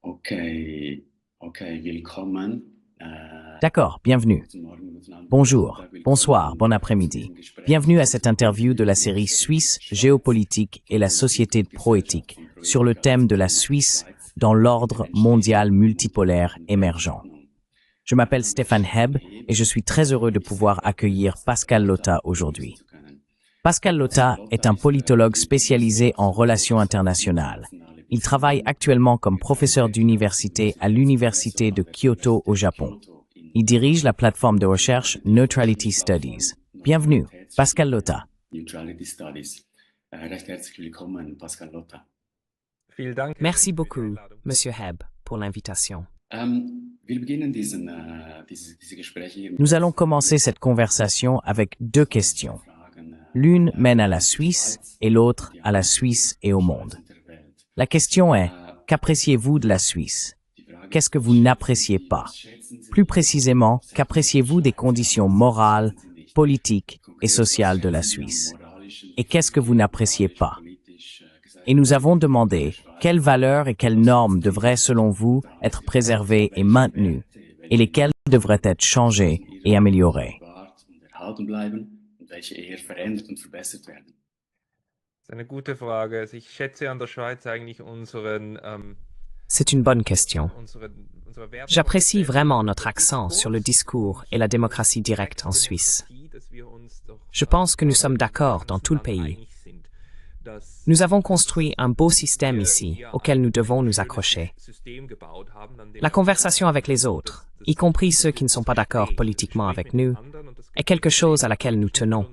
Okay, okay, willkommen. D'accord, bienvenue. Guten Morgen, guten Abend, Bonjour, guten Tag, bonsoir, willkommen bon zu après-midi. diesem Gespräch Bienvenue à zur cette interview de la série Suisse géopolitique et la société proétique sur le thème de la Suisse dans l'ordre mondial multipolaire émergent. Je m'appelle Stéphane Heb et je suis très heureux de pouvoir accueillir Pascal Lotta aujourd'hui. Pascal Lotta est un politologue spécialisé en relations internationales. Il travaille actuellement comme professeur d'université à l'Université de Kyoto au Japon. Il dirige la plateforme de recherche Neutrality Studies. Bienvenue, Pascal Lotta. Neutrality Studies. Recht herzlich willkommen, Pascal Lotta. Merci beaucoup, Monsieur Heb, pour l'invitation. Wir beginnen diese Gespräche hier. Nous allons commencer cette conversation avec deux questions. L'une mène à la Suisse et l'autre à la Suisse et au monde. La question est, qu'appréciez-vous de la Suisse? Qu'est-ce que vous n'appréciez pas? Plus précisément, qu'appréciez-vous des conditions morales, politiques et sociales de la Suisse? Et qu'est-ce que vous n'appréciez pas? Et nous avons demandé quelles valeurs et quelles normes devraient, selon vous, être préservées et maintenues, et lesquelles devraient être changées et améliorées. Welche eher verändert und verbessert werden? Das ist eine gute Frage. Also ich schätze an der Schweiz eigentlich C'est une bonne question. J'apprécie vraiment notre accent sur le discours et la démocratie directe en Suisse. Je pense que nous sommes d'accord dans tout le pays. Nous avons construit un beau système ici, auquel nous devons nous accrocher. La conversation avec les autres, y compris ceux qui ne sont pas d'accord politiquement avec nous, est quelque chose à laquelle nous tenons,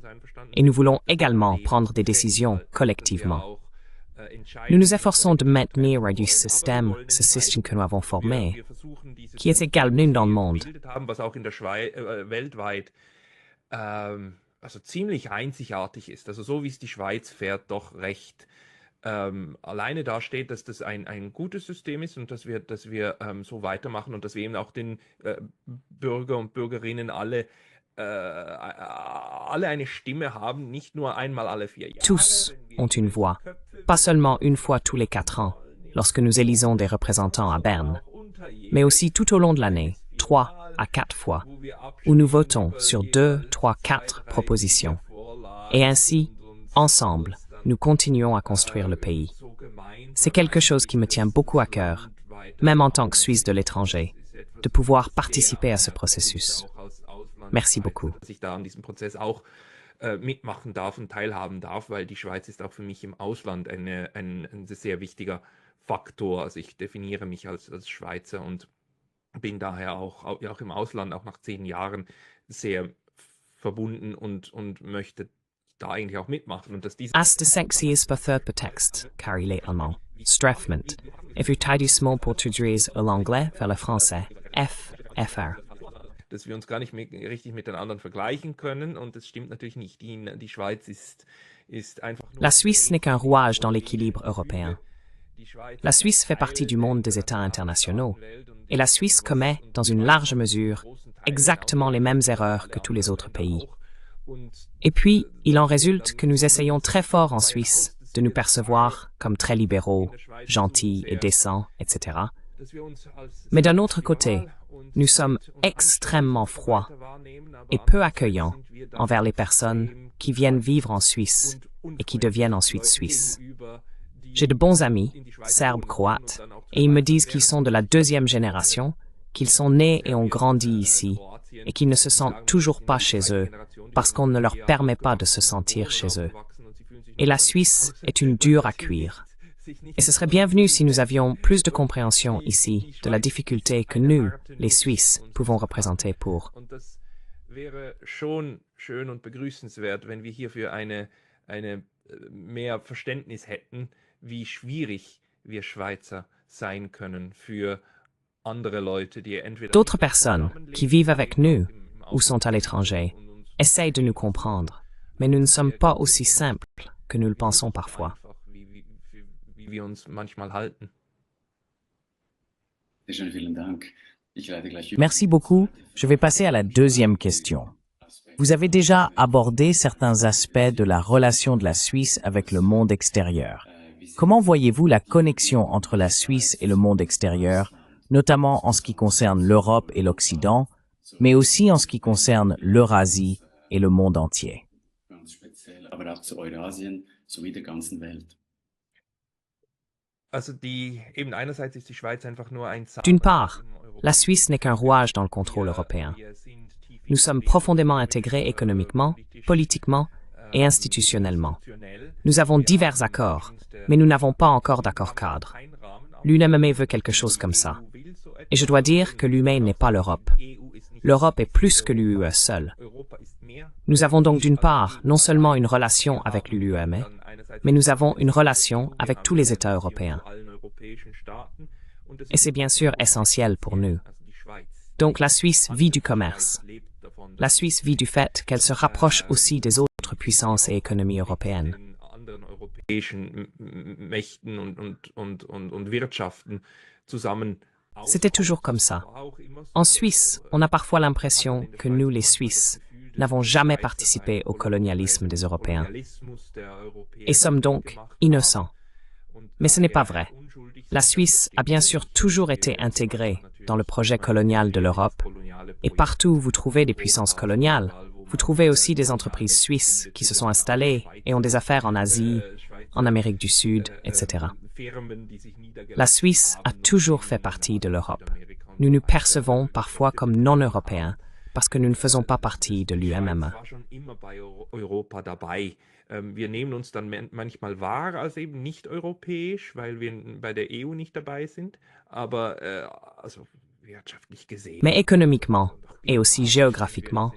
et nous voulons également prendre des décisions collectivement. Nous nous efforçons de maintenir du système, ce système que nous avons formé, qui est égal dans le monde. was auch in der Schweiz weltweit also ziemlich einzigartig ist. Also so wie es die Schweiz fährt, doch recht alleine dasteht, dass das ein gutes System ist und dass wir so weitermachen und dass wir eben auch den Bürger und Bürgerinnen alle eine Stimme haben, nicht nur einmal alle 4 Jahre. Tous ont une voix, pas seulement une fois tous les 4 ans, lorsque nous élisons des représentants à Berne, mais aussi tout au long de l'année, 3 à 4 fois, où nous votons sur 2, 3, 4 propositions. Et ainsi, ensemble, nous continuons à construire le pays. C'est quelque chose qui me tient beaucoup à cœur, même en tant que Suisse de l'étranger, de pouvoir participer à ce processus. Merci beaucoup. Dass ich da an diesem Prozess auch mitmachen darf und teilhaben darf, weil die Schweiz ist auch für mich im Ausland ein sehr wichtiger Faktor. Also ich definiere mich als Schweizer und bin daher auch im Ausland, auch nach 10 Jahren, sehr verbunden und möchte da eigentlich auch mitmachen. Und dass diese As de sexies par third texte, car il est allemand. Streffment. Et vous taille du small pour traduire l'anglais vers le français. FR. dass wir uns gar nicht richtig mit den anderen vergleichen können und das stimmt natürlich nicht. Die Schweiz ist einfach nur La Suisse n'est qu'un rouage dans l'équilibre européen. La Suisse fait partie du monde des États internationaux, et la Suisse commet, dans une large mesure, exactement les mêmes erreurs que tous les autres pays. Et puis, il en résulte que nous essayons très fort en Suisse de nous percevoir comme très libéraux, gentils et décents, etc. Mais d'un autre côté, nous sommes extrêmement froids et peu accueillants envers les personnes qui viennent vivre en Suisse et qui deviennent ensuite suisses. J'ai de bons amis, serbes, croates, et ils me disent qu'ils sont de la 2e génération, qu'ils sont nés et ont grandi ici, et qu'ils ne se sentent toujours pas chez eux, parce qu'on ne leur permet pas de se sentir chez eux. Et la Suisse est une dure à cuire. Et ce serait bienvenu si nous avions plus de compréhension ici de la difficulté que nous, les Suisses, pouvons représenter pour. Und das wäre schon schön und begrüßenswert, wenn wir hierfür eine mehr Verständnis hätten, wie schwierig wir Schweizer sein können für andere Leute, die entweder D'autres personnes qui vivent avec nous ou sont à l'étranger essayent de nous comprendre, mais nous ne sommes pas aussi simples que nous le pensons parfois. wie wir uns manchmal halten. Sehr vielen Dank. Ich leite gleich über. Merci beaucoup. Je vais passer à la deuxième question. Vous avez déjà abordé certains aspects de la relation de la Suisse avec le monde extérieur, comment voyez-vous la connexion entre la Suisse et le monde extérieur, notamment en ce qui concerne l'Europe et l'Occident, mais aussi en ce qui concerne l'Eurasie et le monde entier? Ganz speziell, aber auch zu Eurasien sowie der ganzen Welt. D'une part, la Suisse n'est qu'un rouage dans le contrôle européen. Nous sommes profondément intégrés économiquement, politiquement et institutionnellement. Nous avons divers accords, mais nous n'avons pas encore d'accord cadre. L'UNMME veut quelque chose comme ça. Et je dois dire que l'UME n'est pas l'Europe. L'Europe est plus que l'UE seule. Nous avons donc d'une part non seulement une relation avec l'UME, mais nous avons une relation avec tous les États européens. Et c'est bien sûr essentiel pour nous. Donc la Suisse vit du commerce. La Suisse vit du fait qu'elle se rapproche aussi des autres puissances et économies européennes. C'était toujours comme ça. En Suisse, on a parfois l'impression que nous, les Suisses, n'avons jamais participé au colonialisme des Européens et sommes donc innocents. Mais ce n'est pas vrai. La Suisse a bien sûr toujours été intégrée dans le projet colonial de l'Europe, et partout où vous trouvez des puissances coloniales, vous trouvez aussi des entreprises suisses qui se sont installées et ont des affaires en Asie, en Amérique du Sud, etc. La Suisse a toujours fait partie de l'Europe. Nous nous percevons parfois comme non-européens parce que nous ne faisons pas partie de l'UMME. Wir nehmen uns dann manchmal wahr als eben nicht europäisch, weil wir bei der EU nicht dabei sind, aber also wirtschaftlich gesehen. Mais économiquement et aussi géographiquement,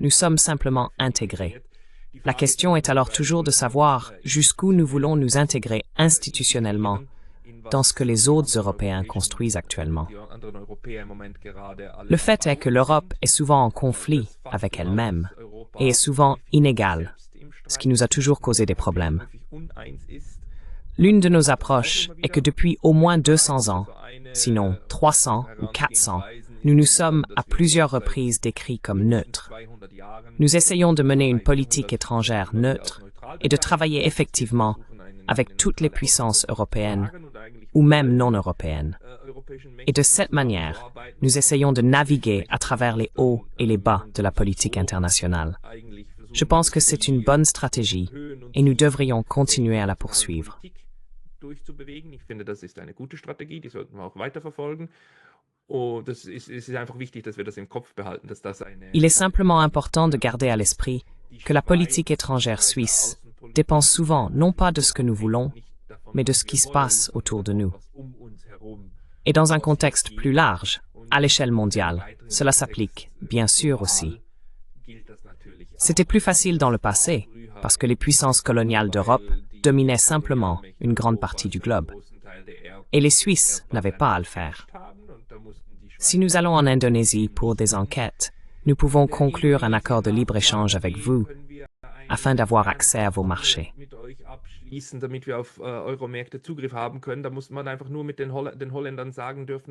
nous sommes simplement intégrés. La question est alors toujours de savoir jusqu'où nous voulons nous intégrer institutionnellement dans ce que les autres Européens construisent actuellement. Le fait est que l'Europe est souvent en conflit avec elle-même et est souvent inégale, ce qui nous a toujours causé des problèmes. L'une de nos approches est que depuis au moins 200 ans, sinon 300 ou 400, nous nous sommes à plusieurs reprises décrits comme neutres. Nous essayons de mener une politique étrangère neutre et de travailler effectivement avec toutes les puissances européennes ou même non européennes. Et de cette manière, nous essayons de naviguer à travers les hauts et les bas de la politique internationale. Je pense que c'est une bonne stratégie et nous devrions continuer à la poursuivre. Ich finde, das ist eine gute Strategie, die sollten wir auch weiterverfolgen. Und es ist einfach wichtig, dass wir das im Kopf behalten, dass das eine... Il est simplement important de garder à l'esprit que la politique étrangère suisse dépend souvent non pas de ce que nous voulons, mais de ce qui se passe autour de nous. Et dans un contexte plus large, à l'échelle mondiale, cela s'applique, bien sûr aussi. C'était plus facile dans le passé, parce que les puissances coloniales d'Europe dominaient simplement une grande partie du globe. Et les Suisses n'avaient pas à le faire. Si nous allons en Indonésie pour des enquêtes, nous pouvons conclure un accord de libre-échange avec vous, afin d'avoir accès à vos marchés.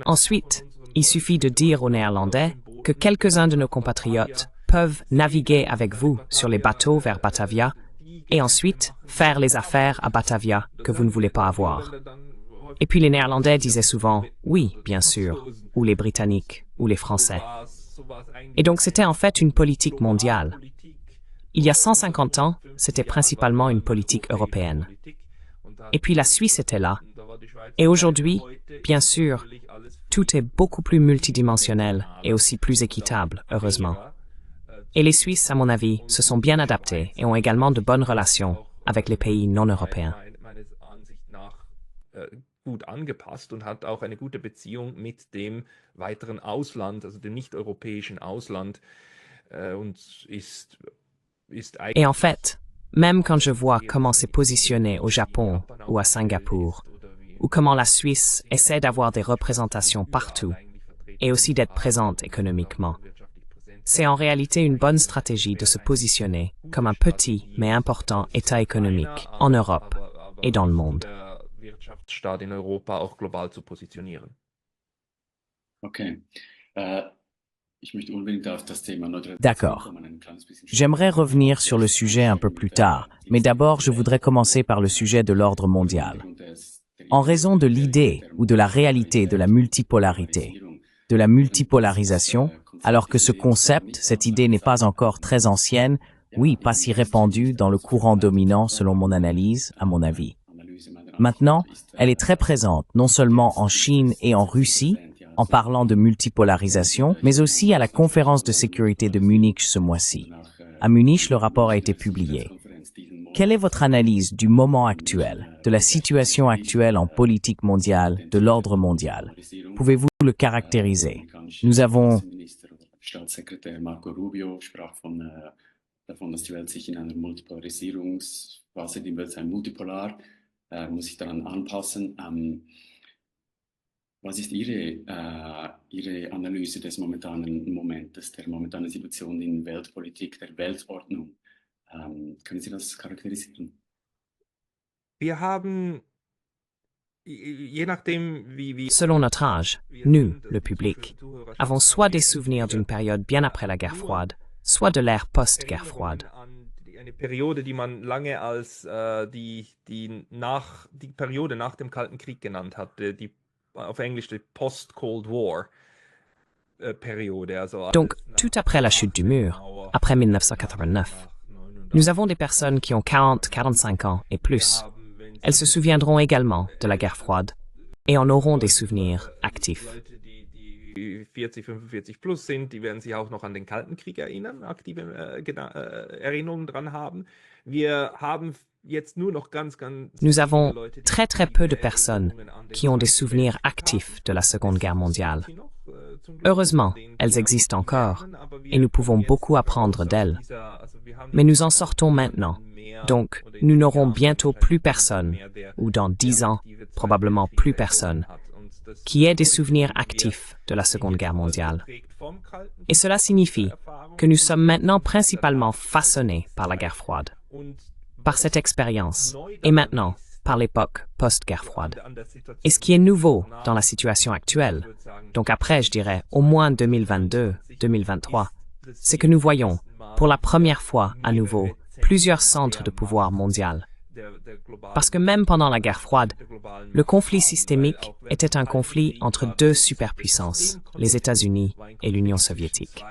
Ensuite, il suffit de dire aux Néerlandais que quelques-uns de nos compatriotes peuvent naviguer avec vous sur les bateaux vers Batavia et ensuite faire les affaires à Batavia que vous ne voulez pas avoir. Et puis les Néerlandais disaient souvent « oui, bien sûr », ou les Britanniques, ou les Français. Et donc c'était en fait une politique mondiale. Il y a 150 ans, c'était principalement une politique européenne. Et puis la Suisse était là. Et aujourd'hui, bien sûr, tout est beaucoup plus multidimensionnel et aussi plus équitable, heureusement. Et les Suisses, à mon avis, se sont bien adaptés et ont également de bonnes relations avec les pays non européens. Gut angepasst und hat auch eine gute Beziehung mit dem weiteren Ausland, also dem nicht-europäischen Ausland Et en fait, même quand je vois comment c'est positionné au Japon ou à Singapour, ou comment la Suisse essaie d'avoir des représentations partout et aussi d'être présente économiquement, c'est en réalité une bonne stratégie de se positionner comme un petit mais important État économique en Europe et dans le monde. Wirtschaftsstaat in Europa auch global zu positionieren. Okay. D'accord. J'aimerais revenir sur le sujet un peu plus tard, mais d'abord je voudrais commencer par le sujet de l'ordre mondial. En raison de l'idée ou de la réalité de la multipolarité, de la multipolarisation, alors que ce concept, cette idée n'est pas encore très ancienne, oui, pas si répandue dans le courant dominant selon mon analyse, à mon avis. Maintenant, elle est très présente non seulement en Chine et en Russie, en parlant de multipolarisation, mais aussi à la conférence de sécurité de Munich ce mois-ci. À Munich, le rapport a été publié. Quelle est votre analyse du moment actuel, de la situation actuelle en politique mondiale, de l'ordre mondial? Pouvez-vous le caractériser? Nous avons... Staatssekretär Marco Rubio sprach davon, dass die Welt sich in einer Multipolarisierungsphase, die Welt sei multipolar, muss sich daran anpassen. Was ist Ihre Analyse des momentanen Momentes, der momentanen Situation in Weltpolitik, der Weltordnung? Können Sie das charakterisieren? Wir haben, je nachdem, wie Selon notre âge, nous, le public, avons soit des souvenirs d'une période bien après la guerre froide, soit de l'ère post-guerre froide. Eine Periode, die man lange als die Periode nach dem Kalten Krieg genannt hat, die auf Englisch die Post-Cold War Periode. Donc, tout après la chute du mur, après 1989, nous avons des personnes qui ont 40, 45 ans et plus. Elles se souviendront également de la guerre froide et en auront des souvenirs actifs. Die 40, 45 plus sind, die werden sich auch noch an den Kalten Krieg erinnern, aktive Erinnerungen dran haben. Wir haben jetzt nur noch Nous avons très très peu de personnes qui ont des souvenirs actifs de la Seconde Guerre mondiale. Heureusement, elles existent encore et nous pouvons beaucoup apprendre d'elles. Mais nous en sortons maintenant, donc nous n'aurons bientôt plus personne, ou dans 10 ans, probablement plus personne, qui ait des souvenirs actifs de la Seconde Guerre mondiale. Et cela signifie que nous sommes maintenant principalement façonnés par la guerre froide, par cette expérience, et maintenant par l'époque post-guerre froide. Et ce qui est nouveau dans la situation actuelle, donc après, je dirais, au moins 2022, 2023, c'est que nous voyons, pour la première fois à nouveau, plusieurs centres de pouvoir mondial. Parce que même pendant la guerre froide, le conflit systémique était un conflit entre deux superpuissances, les États-Unis et l'Union soviétique.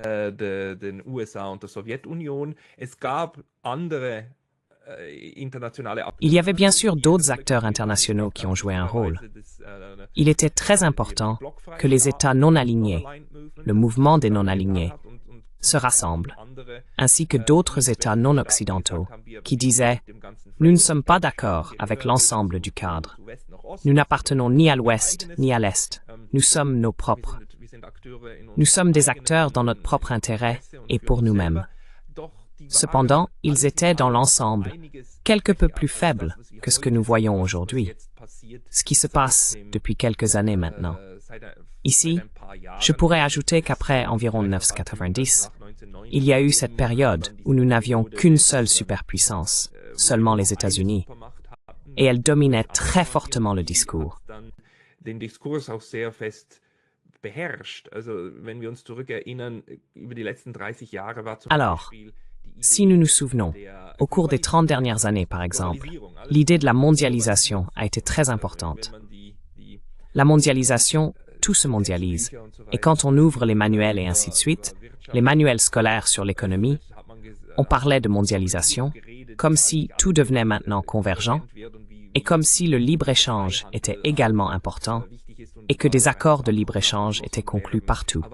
Den USA und der Sowjetunion. Es gab andere internationale. Il y avait bien sûr d'autres acteurs internationaux qui ont joué un rôle. Il était très important que les États non alignés, le mouvement des non-alignés, se rassemblent, ainsi que d'autres États non occidentaux qui disaient « Nous ne sommes pas d'accord avec l'ensemble du cadre. Nous n'appartenons ni à l'Ouest ni à l'Est. Nous sommes nos propres. Nous sommes des acteurs dans notre propre intérêt et pour nous-mêmes. » Cependant, ils étaient dans l'ensemble quelque peu plus faibles que ce que nous voyons aujourd'hui, ce qui se passe depuis quelques années maintenant. Ici, je pourrais ajouter qu'après environ 1990, il y a eu cette période où nous n'avions qu'une seule superpuissance, seulement les États-Unis, et elle dominait très fortement le discours. Alors, si nous nous souvenons, au cours des 30 dernières années, par exemple, l'idée de la mondialisation a été très importante. La mondialisation, tout se mondialise, et quand on ouvre les manuels et ainsi de suite, les manuels scolaires sur l'économie, on parlait de mondialisation, comme si tout devenait maintenant convergent, et comme si le libre-échange était également important, et que des accords de libre-échange étaient conclus partout.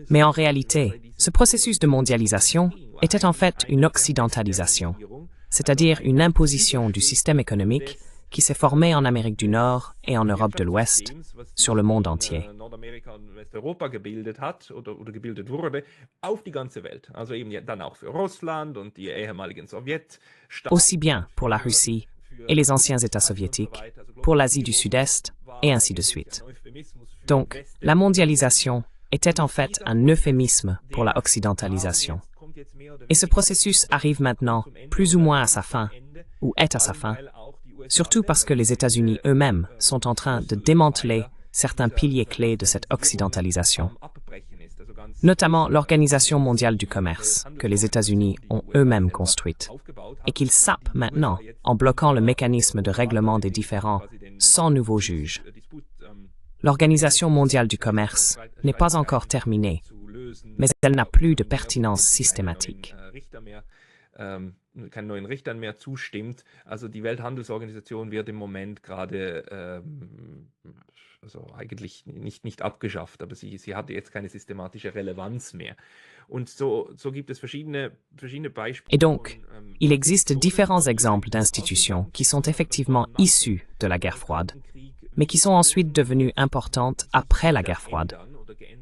Mais en réalité, ce processus de mondialisation était en fait une occidentalisation, c'est-à-dire une imposition du système économique qui s'est formé en Amérique du Nord et en Europe de l'Ouest, sur le monde entier. Aussi bien pour la Russie et les anciens États soviétiques, pour l'Asie du Sud-Est, et ainsi de suite. Donc, la mondialisation était en fait un euphémisme pour la occidentalisation. Et ce processus arrive maintenant plus ou moins à sa fin, ou est à sa fin, surtout parce que les États-Unis eux-mêmes sont en train de démanteler certains piliers clés de cette occidentalisation, notamment l'Organisation mondiale du commerce, que les États-Unis ont eux-mêmes construite, et qu'ils sapent maintenant en bloquant le mécanisme de règlement des différends sans nouveau juge. L'Organisation mondiale du commerce n'est pas encore terminée, mais elle n'a plus de pertinence systématique. Keinen neuen Richtern mehr zustimmt. Also die Welthandelsorganisation wird im Moment gerade also eigentlich nicht abgeschafft, aber sie hat jetzt keine systematische Relevanz mehr. Und so gibt es verschiedene Beispiele. Et donc, il existe différents exemples d'institutions qui sont effectivement issues de la guerre froide, mais qui sont ensuite devenues importantes après la guerre froide,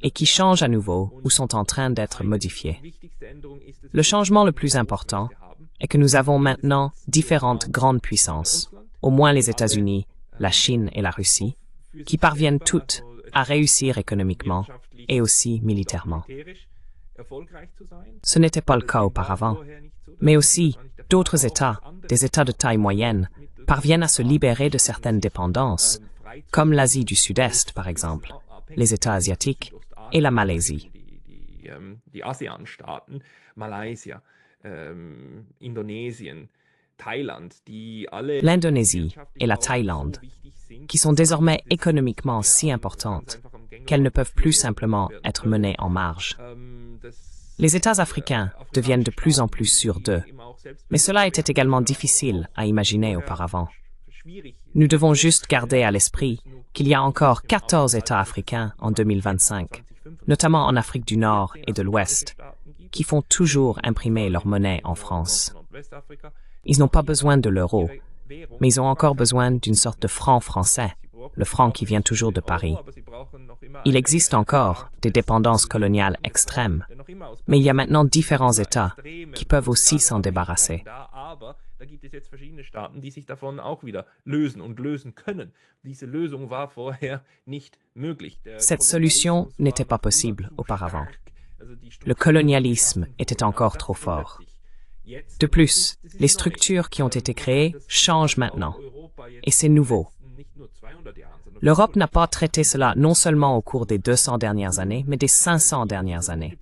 et qui changent à nouveau ou sont en train d'être modifiées. Le changement le plus important est que nous avons maintenant différentes grandes puissances, au moins les États-Unis, la Chine et la Russie, qui parviennent toutes à réussir économiquement et aussi militairement. Ce n'était pas le cas auparavant, mais aussi d'autres États, des États de taille moyenne, parviennent à se libérer de certaines dépendances, comme l'Asie du Sud-Est par exemple, les États asiatiques et la Malaisie. Die ASEAN-Staaten, Malaysia, Indonesien, Thailand, die alle L'Indonésie et la Thaïlande, qui sont désormais économiquement si importantes qu'elles ne peuvent plus simplement être menées en marge. Les États africains deviennent de plus en plus sûrs d'eux, mais cela était également difficile à imaginer auparavant. Nous devons juste garder à l'esprit qu'il y a encore 14 États africains en 2025, notamment en Afrique du Nord et de l'Ouest, qui font toujours imprimer leur monnaie en France. Ils n'ont pas besoin de l'euro, mais ils ont encore besoin d'une sorte de franc français, le franc qui vient toujours de Paris. Il existe encore des dépendances coloniales extrêmes, mais il y a maintenant différents États qui peuvent aussi s'en débarrasser. Da gibt es jetzt verschiedene Staaten, die sich davon auch wieder lösen und lösen können. Diese Lösung war vorher nicht möglich. Cette solution n'était pas possible auparavant. Le colonialisme était encore trop fort. De plus, les structures qui ont été créées changent maintenant, et c'est nouveau. L'Europe n'a pas traité cela non seulement au cours des 200 dernières années, mais des 500 dernières années.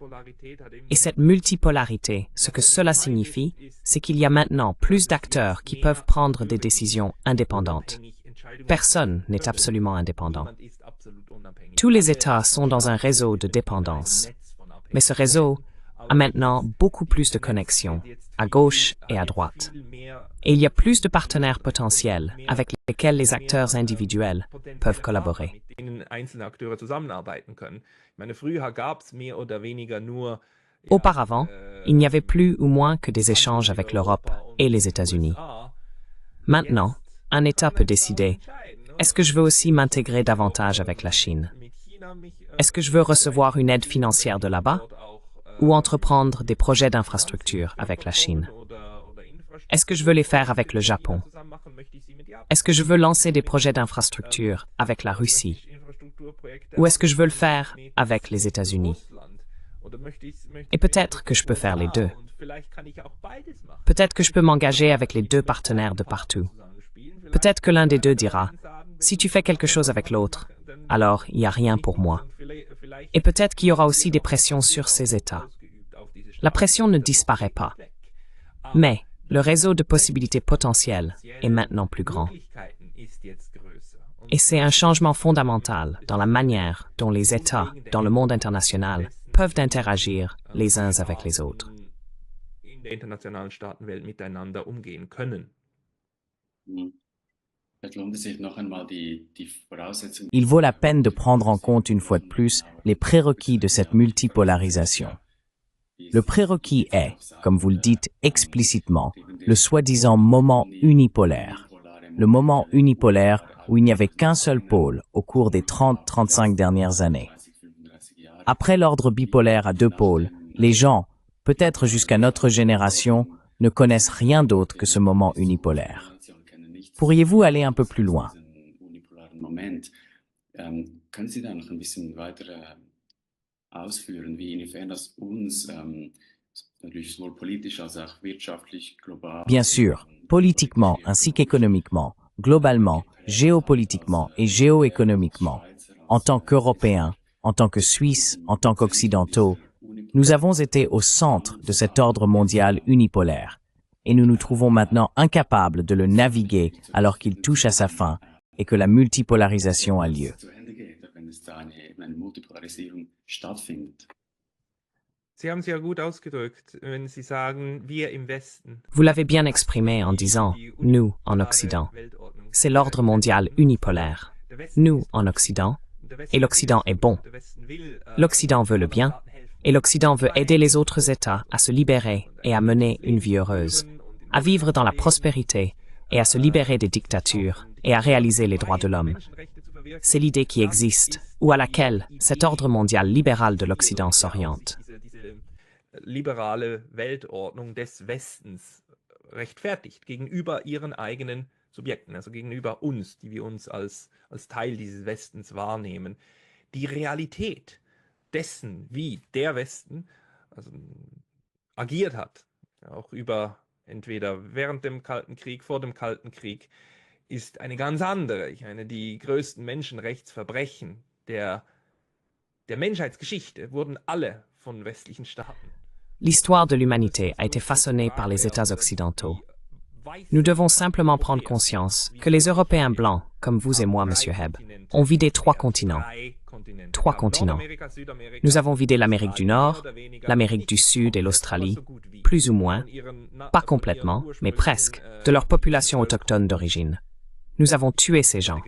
Et cette multipolarité, ce que cela signifie, c'est qu'il y a maintenant plus d'acteurs qui peuvent prendre des décisions indépendantes. Personne n'est absolument indépendant. Tous les États sont dans un réseau de dépendance, mais ce réseau a maintenant beaucoup plus de connexions, à gauche et à droite. Et il y a plus de partenaires potentiels avec lesquels les acteurs individuels peuvent collaborer. Auparavant, il n'y avait plus ou moins que des échanges avec l'Europe et les États-Unis. Maintenant, un État peut décider, est-ce que je veux aussi m'intégrer davantage avec la Chine? Est-ce que je veux recevoir une aide financière de là-bas? Ou entreprendre des projets d'infrastructure avec la Chine? Est-ce que je veux les faire avec le Japon? Est-ce que je veux lancer des projets d'infrastructure avec la Russie? Ou est-ce que je veux le faire avec les États-Unis? Et peut-être que je peux faire les deux. Peut-être que je peux m'engager avec les deux partenaires de partout. Peut-être que l'un des deux dira, si tu fais quelque chose avec l'autre, alors il n'y a rien pour moi. Et peut-être qu'il y aura aussi des pressions sur ces États. La pression ne disparaît pas. Mais le réseau de possibilités potentielles est maintenant plus grand. Et c'est un changement fondamental dans la manière dont les États, dans le monde international, peuvent interagir les uns avec les autres. Il vaut la peine de prendre en compte une fois de plus les prérequis de cette multipolarisation. Le prérequis est, comme vous le dites explicitement, le soi-disant moment unipolaire. Le moment unipolaire où il n'y avait qu'un seul pôle au cours des 30-35 dernières années. Après l'ordre bipolaire à deux pôles, les gens, peut-être jusqu'à notre génération, ne connaissent rien d'autre que ce moment unipolaire. Pourriez-vous aller un peu plus loin? Bien sûr, politiquement ainsi qu'économiquement, globalement, géopolitiquement et géoéconomiquement, en tant qu'Européens, en tant que Suisses, en tant qu'Occidentaux, nous avons été au centre de cet ordre mondial unipolaire, et nous nous trouvons maintenant incapables de le naviguer alors qu'il touche à sa fin et que la multipolarisation a lieu. Vous l'avez bien exprimé en disant « nous en Occident ». C'est l'ordre mondial unipolaire. Nous en Occident, et l'Occident est bon. L'Occident veut le bien, et l'Occident veut aider les autres États à se libérer et à mener une vie heureuse, à vivre dans la prospérité et à se libérer des dictatures et à réaliser les droits de l'homme. C'est l'idée qui existe, ou à laquelle cet ordre mondial libéral de l'Occident s'oriente. Liberale Weltordnung des Westens rechtfertigt gegenüber ihren eigenen Subjekten, also gegenüber uns, die wir uns als Teil dieses Westens wahrnehmen. Die Realität dessen, wie der Westen also, agiert hat, auch über entweder während dem Kalten Krieg, vor dem Kalten Krieg, ist eine ganz andere. Ich meine, die größten Menschenrechtsverbrechen der Menschheitsgeschichte wurden alle von westlichen Staaten. L'histoire de l'humanité a été façonnée par les États occidentaux. Nous devons simplement prendre conscience que les Européens blancs, comme vous et moi, Monsieur Hebb, ont vidé 3 continents. 3 continents. Nous avons vidé l'Amérique du Nord, l'Amérique du Sud et l'Australie, plus ou moins, pas complètement, mais presque, de leur population autochtone d'origine. Nous avons tué ces gens.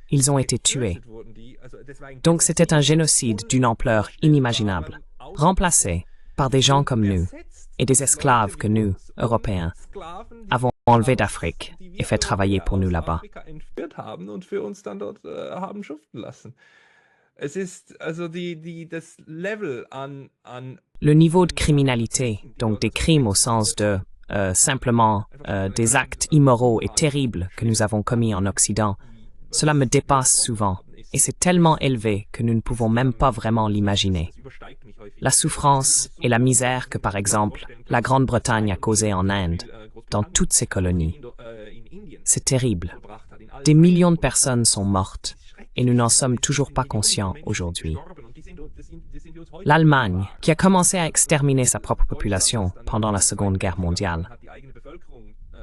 Ils ont été tués. Donc c'était un génocide d'une ampleur inimaginable, remplacé par des gens comme nous et des esclaves que nous, Européens, avons enlevés d'Afrique et fait travailler pour nous là-bas. Le niveau de criminalité, donc des crimes au sens de simplement des actes immoraux et terribles que nous avons commis en Occident, cela me dépasse souvent et c'est tellement élevé que nous ne pouvons même pas vraiment l'imaginer. La souffrance et la misère que, par exemple, la Grande-Bretagne a causée en Inde, dans toutes ses colonies, c'est terrible. Des millions de personnes sont mortes et nous n'en sommes toujours pas conscients aujourd'hui. L'Allemagne, qui a commencé à exterminer sa propre population pendant la Seconde Guerre mondiale.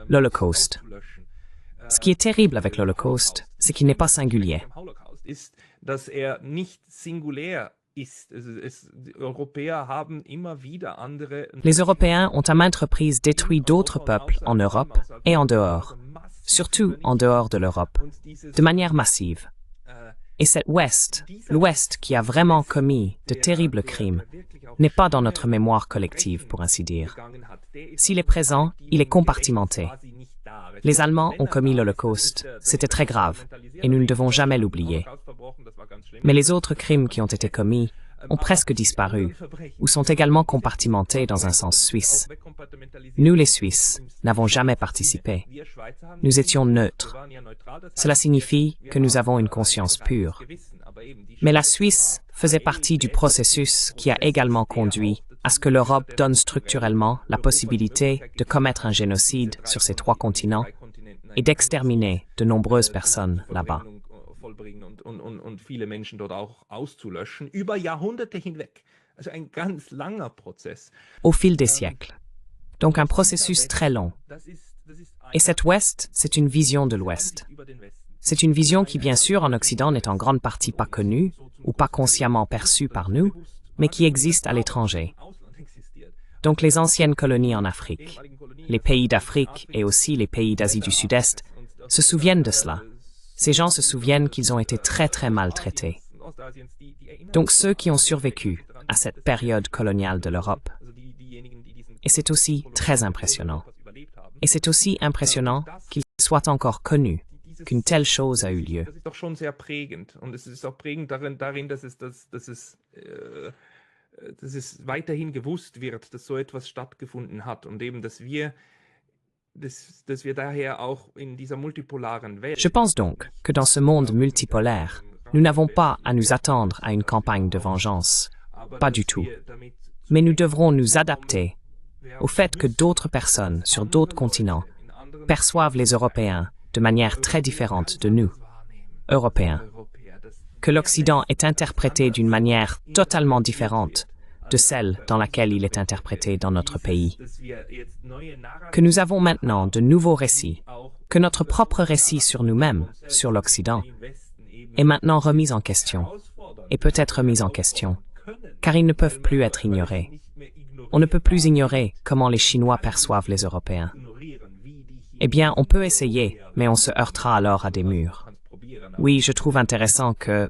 L'Holocauste. Ce qui est terrible avec l'Holocauste, c'est qu'il n'est pas singulier. Les Européens ont à maintes reprises détruit d'autres peuples en Europe et en dehors, surtout en dehors de l'Europe, de manière massive. Et cet Ouest, l'Ouest qui a vraiment commis de terribles crimes, n'est pas dans notre mémoire collective, pour ainsi dire. S'il est présent, il est compartimenté. Les Allemands ont commis l'Holocauste, c'était très grave, et nous ne devons jamais l'oublier. Mais les autres crimes qui ont été commis ont presque disparu, ou sont également compartimentés dans un sens suisse. Nous, les Suisses, n'avons jamais participé. Nous étions neutres. Cela signifie que nous avons une conscience pure. Mais la Suisse faisait partie du processus qui a également conduit à ce que l'Europe donne structurellement la possibilité de commettre un génocide sur ces 3 continents et d'exterminer de nombreuses personnes là-bas. Und viele Menschen dort auch auszulöschen, über Jahrhunderte hinweg. Also ein ganz langer Prozess. Au fil des siècles. Donc un processus très long. Et cet Ouest, c'est une vision de l'Ouest. C'est une vision qui, bien sûr, en Occident n'est en grande partie pas connue ou pas consciemment perçue par nous, mais qui existe à l'étranger. Donc les anciennes colonies en Afrique, les pays d'Afrique et aussi les pays d'Asie du Sud-Est se souviennent de cela. Ces gens se souviennent qu'ils ont été très très maltraités. Donc ceux qui ont survécu à cette période coloniale de l'Europe. Et c'est aussi très impressionnant. Et c'est aussi impressionnant qu'il soit encore connu qu'une telle chose a eu lieu. Das ist doch schon sehr prägend. Und es ist auch prägend darin, dass es weiterhin gewusst wird, dass so etwas stattgefunden hat und eben, dass wir daher auch in dieser multipolaren Welt. Je pense donc que dans ce monde multipolaire, nous n'avons pas à nous attendre à une campagne de vengeance. Pas du tout. Mais nous devrons nous adapter au fait que d'autres personnes sur d'autres continents perçoivent les Européens de manière très différente de nous, Européens. que l'Occident est interprété d'une manière totalement différente de celle dans laquelle il est interprété dans notre pays. Que nous avons maintenant de nouveaux récits, que notre propre récit sur nous-mêmes, sur l'Occident, est maintenant remis en question, et peut être remis en question, car ils ne peuvent plus être ignorés. On ne peut plus ignorer comment les Chinois perçoivent les Européens. Eh bien, on peut essayer, mais on se heurtera alors à des murs. Oui, je trouve intéressant que...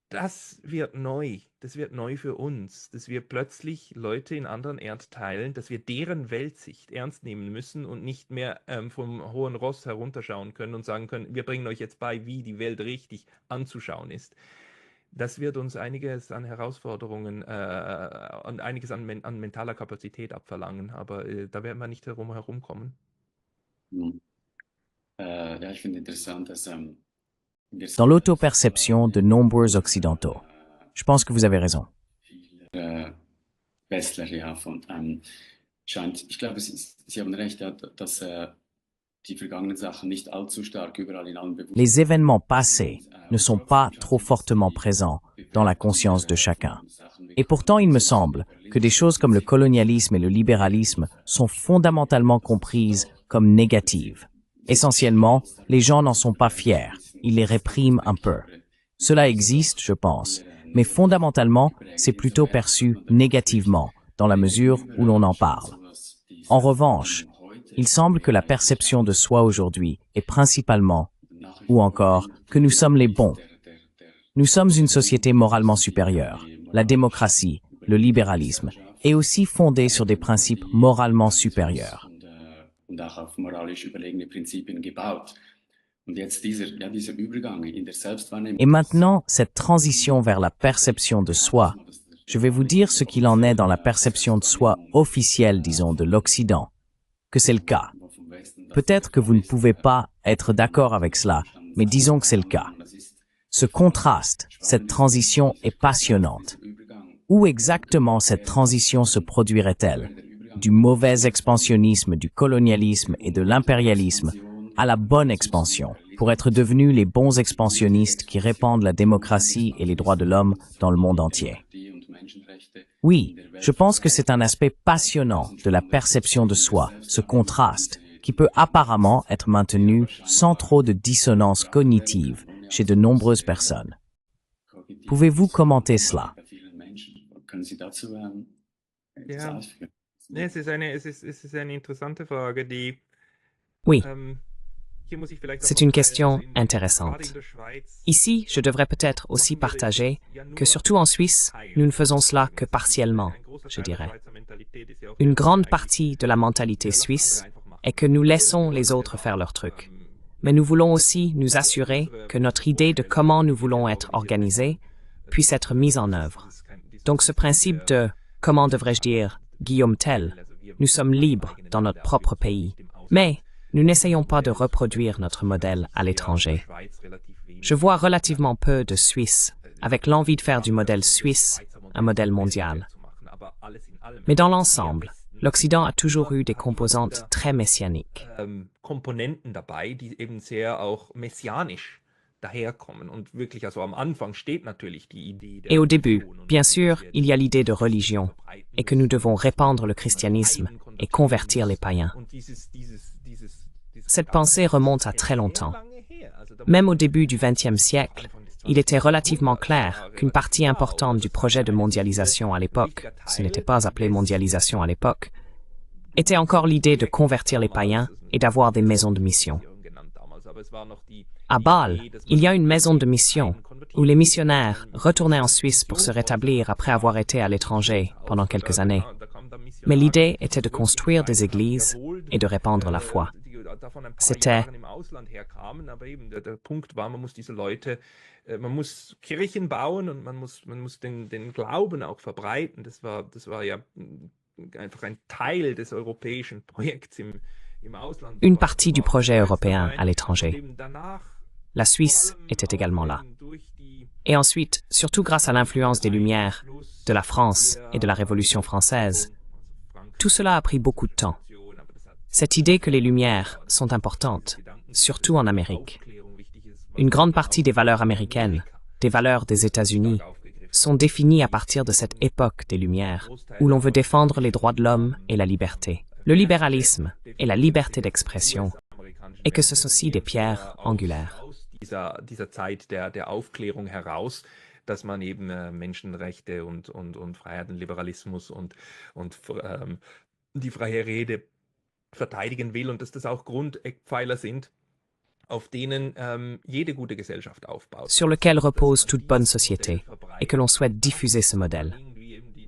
Das wird neu für uns, dass wir plötzlich Leute in anderen Erdteilen, dass wir deren Weltsicht ernst nehmen müssen und nicht mehr vom hohen Ross herunterschauen können und sagen können, wir bringen euch jetzt bei, wie die Welt richtig anzuschauen ist. Das wird uns einiges an Herausforderungen und einiges an mentaler Kapazität abverlangen, aber da werden wir nicht herumkommen. Ja, ich finde interessant, dass Dans l'auto-perception de nombreux Occidentaux. Je pense que vous avez raison. Westler, ja, ich glaube, Sie haben recht, ja, dass die vergangenen Sachen nicht allzu stark überall in allen Bewusstsein. Les événements passés ne sont pas trop fortement présents dans la conscience de chacun. Et pourtant, il me semble que des choses comme le colonialisme et le libéralisme sont fondamentalement comprises comme négatives. Essentiellement, les gens n'en sont pas fiers, ils les répriment un peu. Cela existe, je pense, mais fondamentalement, c'est plutôt perçu négativement, dans la mesure où l'on en parle. En revanche, il semble que la perception de soi aujourd'hui est principalement, ou encore, que nous sommes les bons. Nous sommes une société moralement supérieure. La démocratie, le libéralisme, est aussi fondée sur des principes moralement supérieurs. Und auch auf moralisch überlegene Prinzipien gebaut. Und jetzt dieser Übergang in der Selbstwahrnehmung. Et maintenant, cette transition vers la perception de soi, je vais vous dire ce qu'il en est dans la perception de soi officielle, disons, de l'Occident, que c'est le cas. Peut-être que vous ne pouvez pas être d'accord avec cela, mais disons que c'est le cas. Ce contraste, cette transition est passionnante. Où exactement cette transition se produirait-elle? Du mauvais expansionnisme, du colonialisme et de l'impérialisme à la bonne expansion, pour être devenus les bons expansionnistes qui répandent la démocratie et les droits de l'homme dans le monde entier. Oui, je pense que c'est un aspect passionnant de la perception de soi, ce contraste, qui peut apparemment être maintenu sans trop de dissonance cognitive chez de nombreuses personnes. Pouvez-vous commenter cela? Ja. Es ist eine interessante Frage, die... Oui, c'est une question intéressante. Ici, je devrais peut-être aussi partager que surtout en Suisse, nous ne faisons cela que partiellement, je dirais. Une grande partie de la mentalité suisse est que nous laissons les autres faire leur truc. Mais nous voulons aussi nous assurer que notre idée de comment nous voulons être organisés puisse être mise en œuvre. Donc ce principe de, comment devrais-je dire, Guillaume Tell, nous sommes libres dans notre propre pays, mais nous n'essayons pas de reproduire notre modèle à l'étranger. Je vois relativement peu de Suisses avec l'envie de faire du modèle suisse un modèle mondial. Mais dans l'ensemble, l'Occident a toujours eu des composantes très messianiques. Komponenten dabei, die eben sehr auch messianisch daherkommen. Und wirklich, also am Anfang steht natürlich die Idee der Et au début, bien sûr, il y a l'idée de religion, et que nous devons répandre le christianisme et convertir les païens. Cette pensée remonte à très longtemps. Même au début du XXe siècle, il était relativement clair qu'une partie importante du projet de mondialisation à l'époque, ce n'était pas appelé mondialisation à l'époque, était encore l'idée de convertir les païens et d'avoir des maisons de mission. À Bâle, il y a une maison de mission où les missionnaires retournaient en Suisse pour se rétablir après avoir été à l'étranger pendant quelques années. Mais l'idée était de construire des églises et de répandre la foi. C'était der Punkt war, man muss diese Leute, man muss Kirchen bauen und man muss den Glauben auch verbreiten. Das war ja einfach ein Teil des europäischen Projekts im Ausland. Une partie du projet européen à l'étranger. La Suisse était également là. Et ensuite, surtout grâce à l'influence des Lumières, de la France et de la Révolution française, tout cela a pris beaucoup de temps. Cette idée que les Lumières sont importantes, surtout en Amérique. une grande partie des valeurs américaines, des valeurs des États-Unis, sont définies à partir de cette époque des Lumières, où l'on veut défendre les droits de l'homme et la liberté, le libéralisme et la liberté d'expression, et que ce sont aussi des pierres angulaires. Dieser Zeit der Aufklärung heraus, dass man eben Menschenrechte und Freiheiten, Liberalismus und die freie Rede verteidigen will und dass das auch Grundeckpfeiler sind, auf denen jede gute Gesellschaft aufbaut. Sur lequel repose toute bonne société, et que l'on souhaite diffuser ce modèle.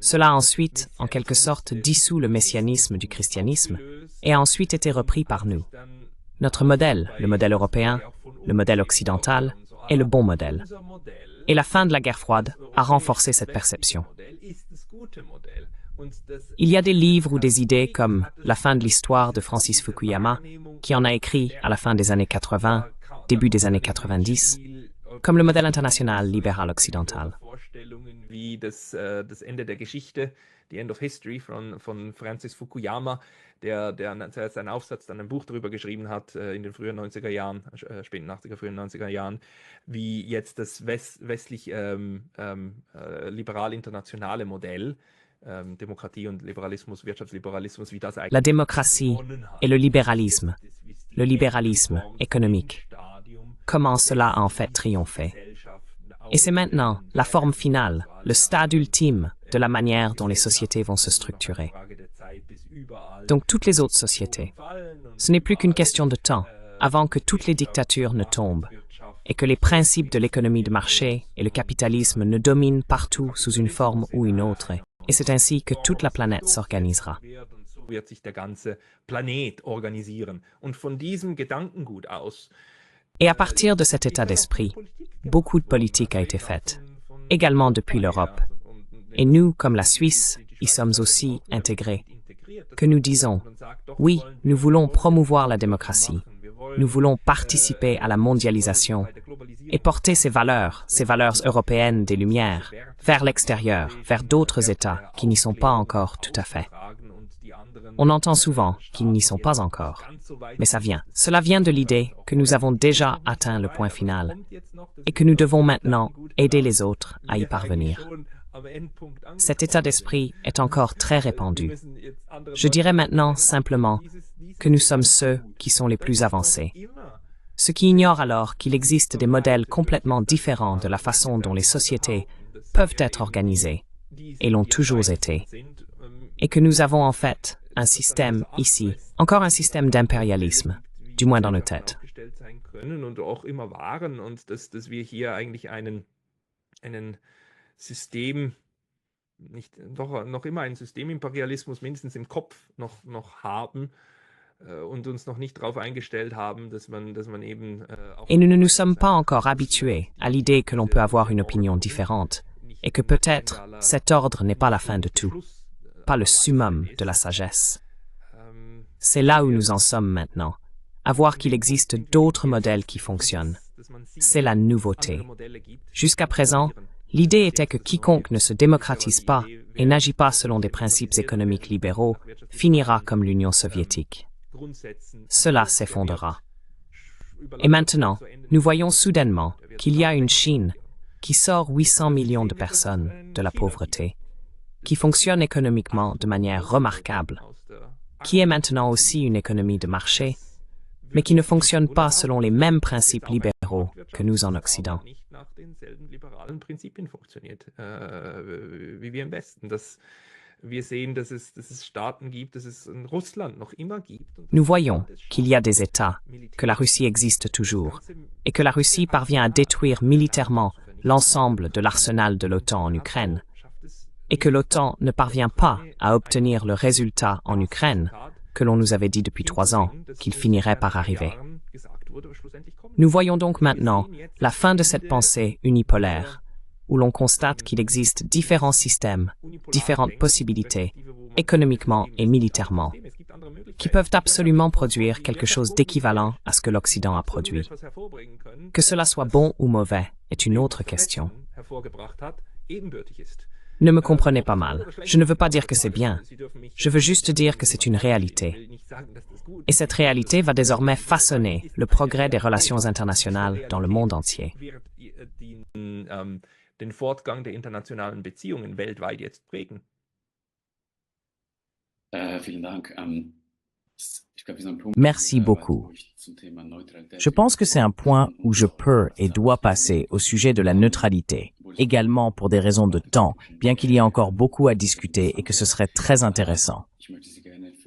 Cela a ensuite, en quelque sorte, dissous le messianisme du christianisme et a ensuite été repris par nous. Notre modèle, le modèle européen, le modèle occidental, est le bon modèle. Et la fin de la guerre froide a renforcé cette perception. Il y a des livres ou des idées comme La fin de l'histoire de Francis Fukuyama, qui en a écrit à la fin des années 80, début des années 90, comme le modèle international libéral occidental. Wie das Ende der Geschichte, The End of History von Francis Fukuyama, der zuerst einen Aufsatz, dann ein Buch darüber geschrieben hat in den frühen 90er Jahren, späten 80er, frühen 90er Jahren, wie jetzt das westlich liberal-internationale Modell, Demokratie und Liberalismus, Wirtschaftsliberalismus, wie das eigentlich La démocratie et le libéralisme économique, comment cela a en fait triomphé. Et c'est maintenant la forme finale, le stade ultime de la manière dont les sociétés vont se structurer. Donc toutes les autres sociétés. Ce n'est plus qu'une question de temps avant que toutes les dictatures ne tombent et que les principes de l'économie de marché et le capitalisme ne dominent partout sous une forme ou une autre. Et c'est ainsi que toute la planète s'organisera. So wird sich der ganze Planet organisieren. Und von diesem Gedankengut aus. Et à partir de cet état d'esprit, beaucoup de politique a été faite, également depuis l'Europe. Et nous, comme la Suisse, y sommes aussi intégrés. Que nous disons, oui, nous voulons promouvoir la démocratie, nous voulons participer à la mondialisation et porter ces valeurs européennes des Lumières, vers l'extérieur, vers d'autres États qui n'y sont pas encore tout à fait. On entend souvent qu'ils n'y sont pas encore, mais ça vient. Cela vient de l'idée que nous avons déjà atteint le point final et que nous devons maintenant aider les autres à y parvenir. Cet état d'esprit est encore très répandu. Je dirais maintenant simplement que nous sommes ceux qui sont les plus avancés. Ceux qui ignorent alors qu'il existe des modèles complètement différents de la façon dont les sociétés peuvent être organisées, et l'ont toujours été, et que nous avons en fait un système ici, encore un système d'impérialisme, du moins dans nos têtes. Und auch immer waren und dass wir hier eigentlich einen System, noch immer einen Systemimperialismus mindestens im Kopf noch haben und uns noch nicht darauf eingestellt haben, dass man eben Et nous ne nous sommes pas encore habitués à l'idée que l'on peut avoir une opinion différente et que peut-être cet ordre n'est pas la fin de tout, pas le summum de la sagesse. C'est là où nous en sommes maintenant, à voir qu'il existe d'autres modèles qui fonctionnent. C'est la nouveauté. Jusqu'à présent, l'idée était que quiconque ne se démocratise pas et n'agit pas selon des principes économiques libéraux finira comme l'Union soviétique. Cela s'effondrera. Et maintenant, nous voyons soudainement qu'il y a une Chine qui sort 800 millions de personnes de la pauvreté, qui fonctionne économiquement de manière remarquable, qui est maintenant aussi une économie de marché, mais qui ne fonctionne pas selon les mêmes principes libéraux que nous en Occident. Nous voyons qu'il y a des États, que la Russie existe toujours, et que la Russie parvient à détruire militairement l'ensemble de l'arsenal de l'OTAN en Ukraine, et que l'OTAN ne parvient pas à obtenir le résultat en Ukraine que l'on nous avait dit depuis 3 ans qu'il finirait par arriver. Nous voyons donc maintenant la fin de cette pensée unipolaire, où l'on constate qu'il existe différents systèmes, différentes possibilités, économiquement et militairement, qui peuvent absolument produire quelque chose d'équivalent à ce que l'Occident a produit. Que cela soit bon ou mauvais est une autre question. Ne me comprenez pas mal. Je ne veux pas dire que c'est bien. Je veux juste dire que c'est une réalité. Et cette réalité va désormais façonner le progrès des relations internationales dans le monde entier. Den Fortgang der internationalen Beziehungen weltweit jetzt prägen. Vielen Dank. Merci beaucoup. Je pense que c'est un point où je peux et dois passer au sujet de la neutralité, également pour des raisons de temps, bien qu'il y ait encore beaucoup à discuter et que ce serait très intéressant.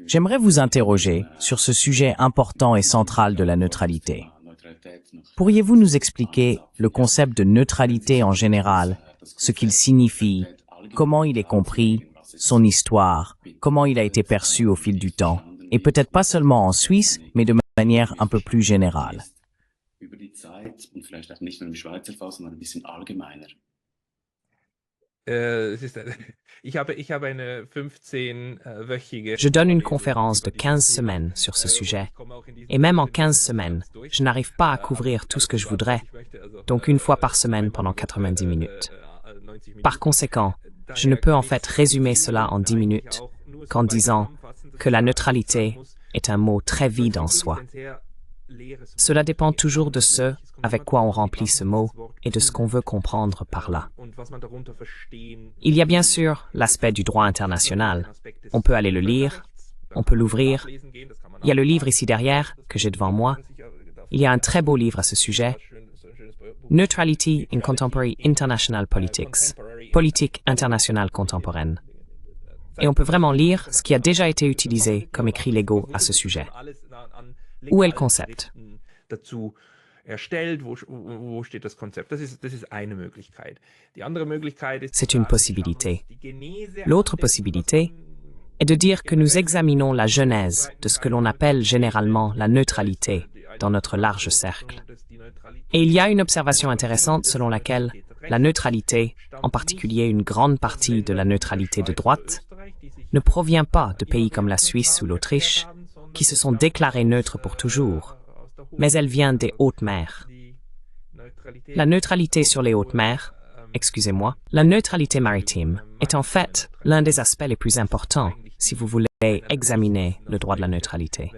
J'aimerais vous interroger sur ce sujet important et central de la neutralité. Pourriez-vous nous expliquer le concept de neutralité en général, ce qu'il signifie, comment il est compris, son histoire, comment il a été perçu au fil du temps, et peut-être pas seulement en Suisse, mais de manière un peu plus générale? Je donne une conférence de 15 semaines sur ce sujet. Et même en 15 semaines, je n'arrive pas à couvrir tout ce que je voudrais, donc une fois par semaine pendant 90 minutes. Par conséquent, je ne peux en fait résumer cela en 10 minutes qu'en disant que la neutralité est un mot très vide en soi. Cela dépend toujours de ce avec quoi on remplit ce mot et de ce qu'on veut comprendre par là. Il y a bien sûr l'aspect du droit international. On peut aller le lire, on peut l'ouvrir. Il y a le livre ici derrière, que j'ai devant moi. Il y a un très beau livre à ce sujet. Neutrality in Contemporary International Politics. Politique internationale contemporaine. Et on peut vraiment lire ce qui a déjà été utilisé comme écrits légaux à ce sujet. Où est le concept? C'est une possibilité. L'autre possibilité est de dire que nous examinons la genèse de ce que l'on appelle généralement la neutralité dans notre large cercle. Et il y a une observation intéressante selon laquelle la neutralité, en particulier une grande partie de la neutralité de droite, ne provient pas de pays comme la Suisse ou l'Autriche, qui se sont déclarés neutres pour toujours, mais elle vient des hautes mers. La neutralité sur les hautes mers, excusez-moi, la neutralité maritime est en fait l'un des aspects les plus importants si vous voulez examiner le droit de la neutralité.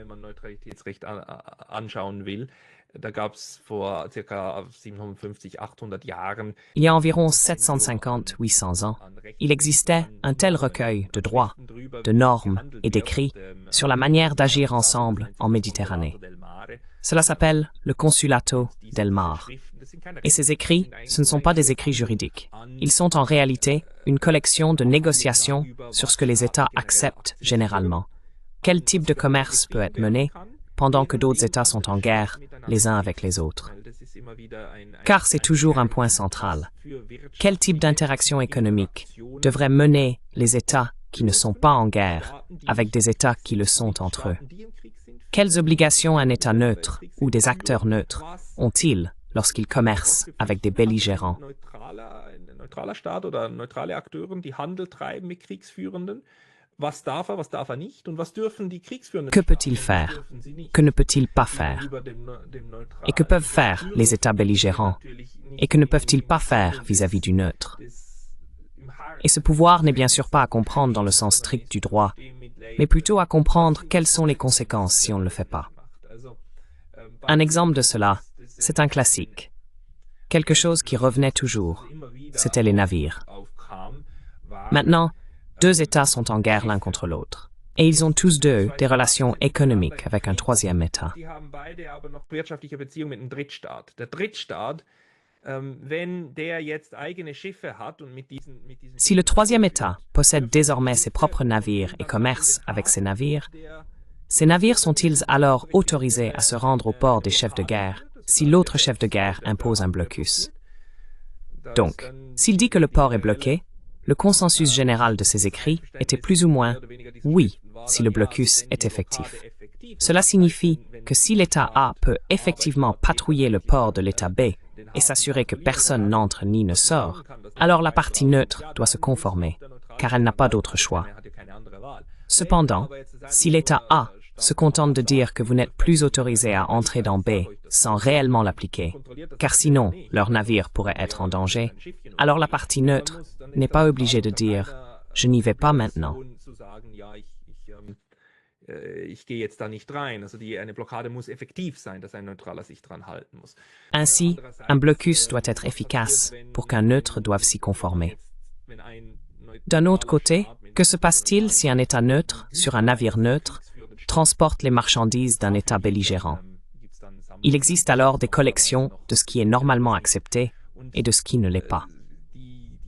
Il y a environ 750-800 ans, il existait un tel recueil de droits, de normes et d'écrits sur la manière d'agir ensemble en Méditerranée. Cela s'appelle le Consulato del Mar. Et ces écrits, ce ne sont pas des écrits juridiques. Ils sont en réalité une collection de négociations sur ce que les États acceptent généralement. Quel type de commerce peut être mené pendant que d'autres États sont en guerre les uns avec les autres. Car c'est toujours un point central. Quel type d'interaction économique devrait mener les États qui ne sont pas en guerre avec des États qui le sont entre eux? Quelles obligations un État neutre ou des acteurs neutres ont-ils lorsqu'ils commercent avec des belligérants? Que peut-il faire? Que ne peut-il pas faire? Et que peuvent faire les États belligérants? Et que ne peuvent-ils pas faire vis-à-vis du neutre? Et ce pouvoir n'est bien sûr pas à comprendre dans le sens strict du droit, mais plutôt à comprendre quelles sont les conséquences si on ne le fait pas. Un exemple de cela, c'est un classique. Quelque chose qui revenait toujours, c'était les navires. Maintenant, deux États sont en guerre l'un contre l'autre. Et ils ont tous deux des relations économiques avec un troisième État. Si le troisième État possède désormais ses propres navires et commerce avec ces navires sont-ils alors autorisés à se rendre au port des chefs de guerre si l'autre chef de guerre impose un blocus? Donc, s'il dit que le port est bloqué, le consensus général de ces écrits était plus ou moins « oui » si le blocus est effectif. Cela signifie que si l'État A peut effectivement patrouiller le port de l'État B et s'assurer que personne n'entre ni ne sort, alors la partie neutre doit se conformer, car elle n'a pas d'autre choix. Cependant, si l'État A se contentent de dire que vous n'êtes plus autorisé à entrer dans B sans réellement l'appliquer, car sinon leur navire pourrait être en danger, alors la partie neutre n'est pas obligée de dire « je n'y vais pas maintenant ». Ich gehe jetzt da nicht rein. Also eine Blockade muss effektiv sein, dass ein Neutraler sich dran halten muss. Ainsi, un blocus doit être efficace pour qu'un neutre doive s'y conformer. D'un autre côté, que se passe-t-il si un État neutre, sur un navire neutre, transporte les marchandises d'un État belligérant? Il existe alors des collections de ce qui est normalement accepté et de ce qui ne l'est pas.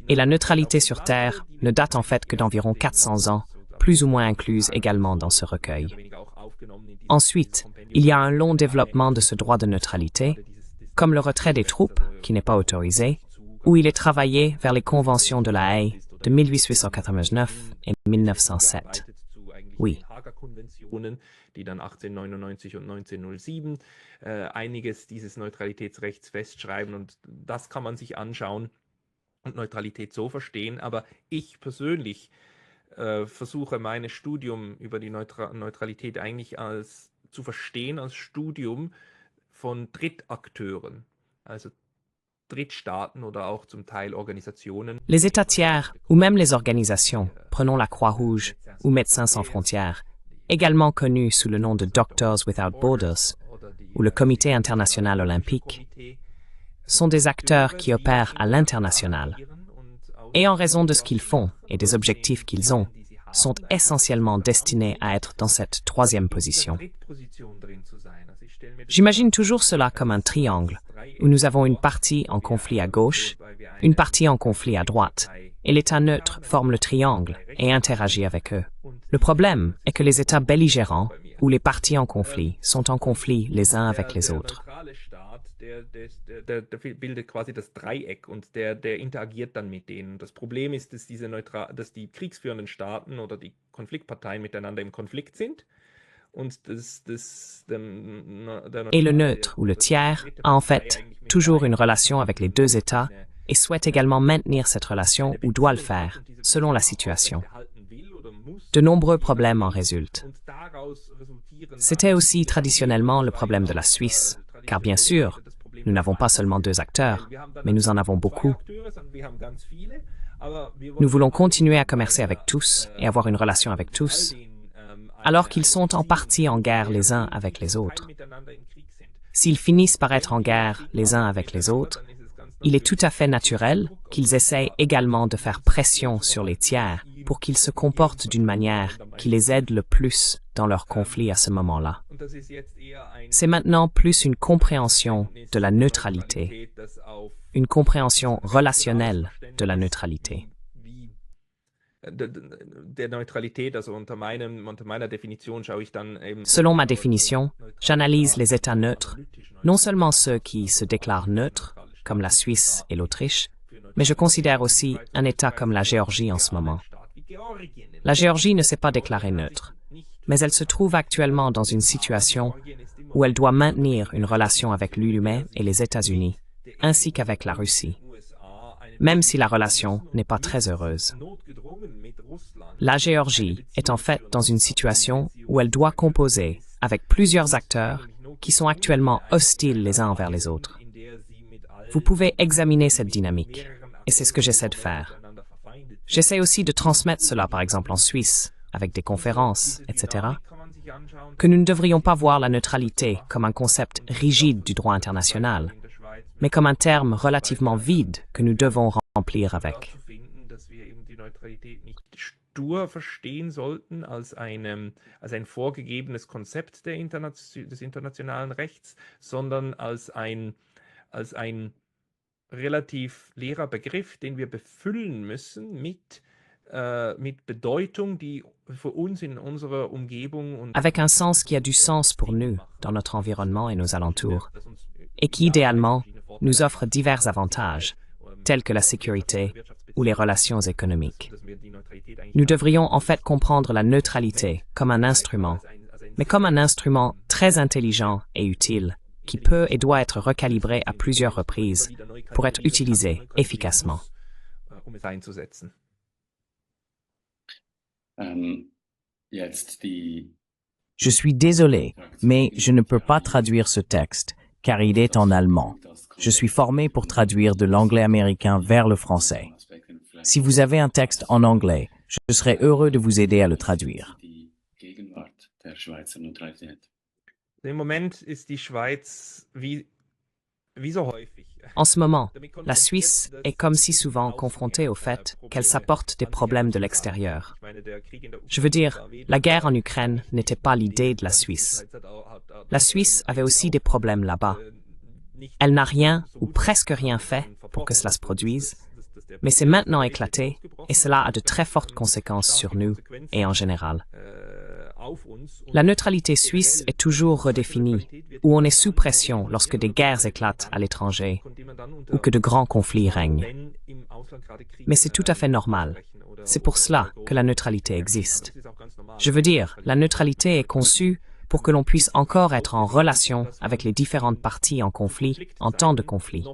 Et la neutralité sur Terre ne date en fait que d'environ 400 ans, plus ou moins incluse également dans ce recueil. Ensuite, il y a un long développement de ce droit de neutralité, comme le retrait des troupes, qui n'est pas autorisé, où il est travaillé vers les conventions de La Haye de 1889 et 1907. Oui. Die dann 1899 und 1907 einiges dieses Neutralitätsrechts festschreiben, und das kann man sich anschauen und Neutralität so verstehen. Aber ich persönlich versuche mein Studium über die Neutralität eigentlich zu verstehen als Studium von Drittakteuren, also Drittstaaten oder auch zum Teil Organisationen. Les États tiers, ou même les organisations, prenons la Croix-Rouge ou Médecins sans frontières, également connus sous le nom de Doctors Without Borders, ou le Comité international olympique, sont des acteurs qui opèrent à l'international. Et en raison de ce qu'ils font et des objectifs qu'ils ont, sont essentiellement destinés à être dans cette troisième position. J'imagine toujours cela comme un triangle, où nous avons une partie en conflit à gauche, une partie en conflit à droite, et l'État neutre forme le triangle et interagit avec eux. Le problème est que les États belligérants, ou les parties en conflit, sont en conflit les uns avec les autres. Der bildet quasi das Dreieck, und der interagiert dann mit denen. Das Problem ist, dass die kriegsführenden Staaten oder die Konfliktparteien miteinander im Konflikt sind. Et le neutre, ou le tiers, a en fait toujours une relation avec les deux États et souhaite également maintenir cette relation ou doit le faire, selon la situation. De nombreux problèmes en résultent. C'était aussi traditionnellement le problème de la Suisse, car bien sûr, nous n'avons pas seulement deux acteurs, mais nous en avons beaucoup. Nous voulons continuer à commercer avec tous et avoir une relation avec tous, alors qu'ils sont en partie en guerre les uns avec les autres. S'ils finissent par être en guerre les uns avec les autres, il est tout à fait naturel qu'ils essayent également de faire pression sur les tiers pour qu'ils se comportent d'une manière qui les aide le plus dans leur conflit à ce moment-là. C'est maintenant plus une compréhension de la neutralité, une compréhension relationnelle de la neutralité. Selon ma définition, j'analyse les États neutres, non seulement ceux qui se déclarent neutres, comme la Suisse et l'Autriche, mais je considère aussi un État comme la Géorgie en ce moment. La Géorgie ne s'est pas déclarée neutre, mais elle se trouve actuellement dans une situation où elle doit maintenir une relation avec l'UE et les États-Unis, ainsi qu'avec la Russie, même si la relation n'est pas très heureuse. La Géorgie est en fait dans une situation où elle doit composer avec plusieurs acteurs qui sont actuellement hostiles les uns envers les autres. Vous pouvez examiner cette dynamique, et c'est ce que j'essaie de faire. J'essaie aussi de transmettre cela, par exemple en Suisse, avec des conférences, etc., que nous ne devrions pas voir la neutralité comme un concept rigide du droit international, mais comme un terme relativement vide que nous devons remplir avec. Stur verstehen sollten als ein vorgegebenes Konzept des internationalen Rechts, sondern als ein relativ leerer Begriff, den wir befüllen müssen mit Bedeutung, die für uns in unserer Umgebung und avec un sens qui a du sens pour nous, dans notre environnement et nos alentours, et qui idéalement nous offre divers avantages, tels que la sécurité ou les relations économiques. Nous devrions en fait comprendre la neutralité comme un instrument, mais comme un instrument très intelligent et utile, qui peut et doit être recalibré à plusieurs reprises pour être utilisé efficacement. Jetzt die Je suis désolé, mais je ne peux pas traduire ce texte, car il est en allemand. Je suis formé pour traduire de l'anglais américain vers le français. Si vous avez un texte en anglais, je serais heureux de vous aider à le traduire. Im Moment ist die Schweiz wie so häufig. En ce moment, la Suisse est comme si souvent confrontée au fait qu'elle s'apporte des problèmes de l'extérieur. Je veux dire, la guerre en Ukraine n'était pas l'idée de la Suisse. La Suisse avait aussi des problèmes là-bas. Elle n'a rien ou presque rien fait pour que cela se produise, mais c'est maintenant éclaté et cela a de très fortes conséquences sur nous et en général. La neutralité suisse est toujours redéfinie, où on est sous pression lorsque des guerres éclatent à l'étranger ou que de grands conflits règnent. Mais c'est tout à fait normal. C'est pour cela que la neutralité existe. Je veux dire, la neutralité est conçue pour que l'on puisse encore être en relation avec les différentes parties en conflit en temps de conflit.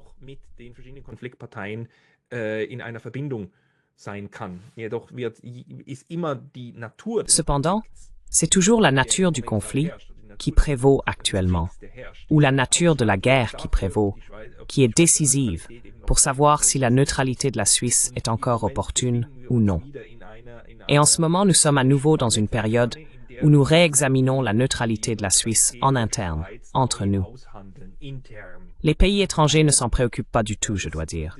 Cependant, c'est toujours la nature du conflit qui prévaut actuellement, ou la nature de la guerre qui prévaut, qui est décisive pour savoir si la neutralité de la Suisse est encore opportune ou non. Et en ce moment, nous sommes à nouveau dans une période où nous réexaminons la neutralité de la Suisse en interne, entre nous. Les pays étrangers ne s'en préoccupent pas du tout, je dois dire.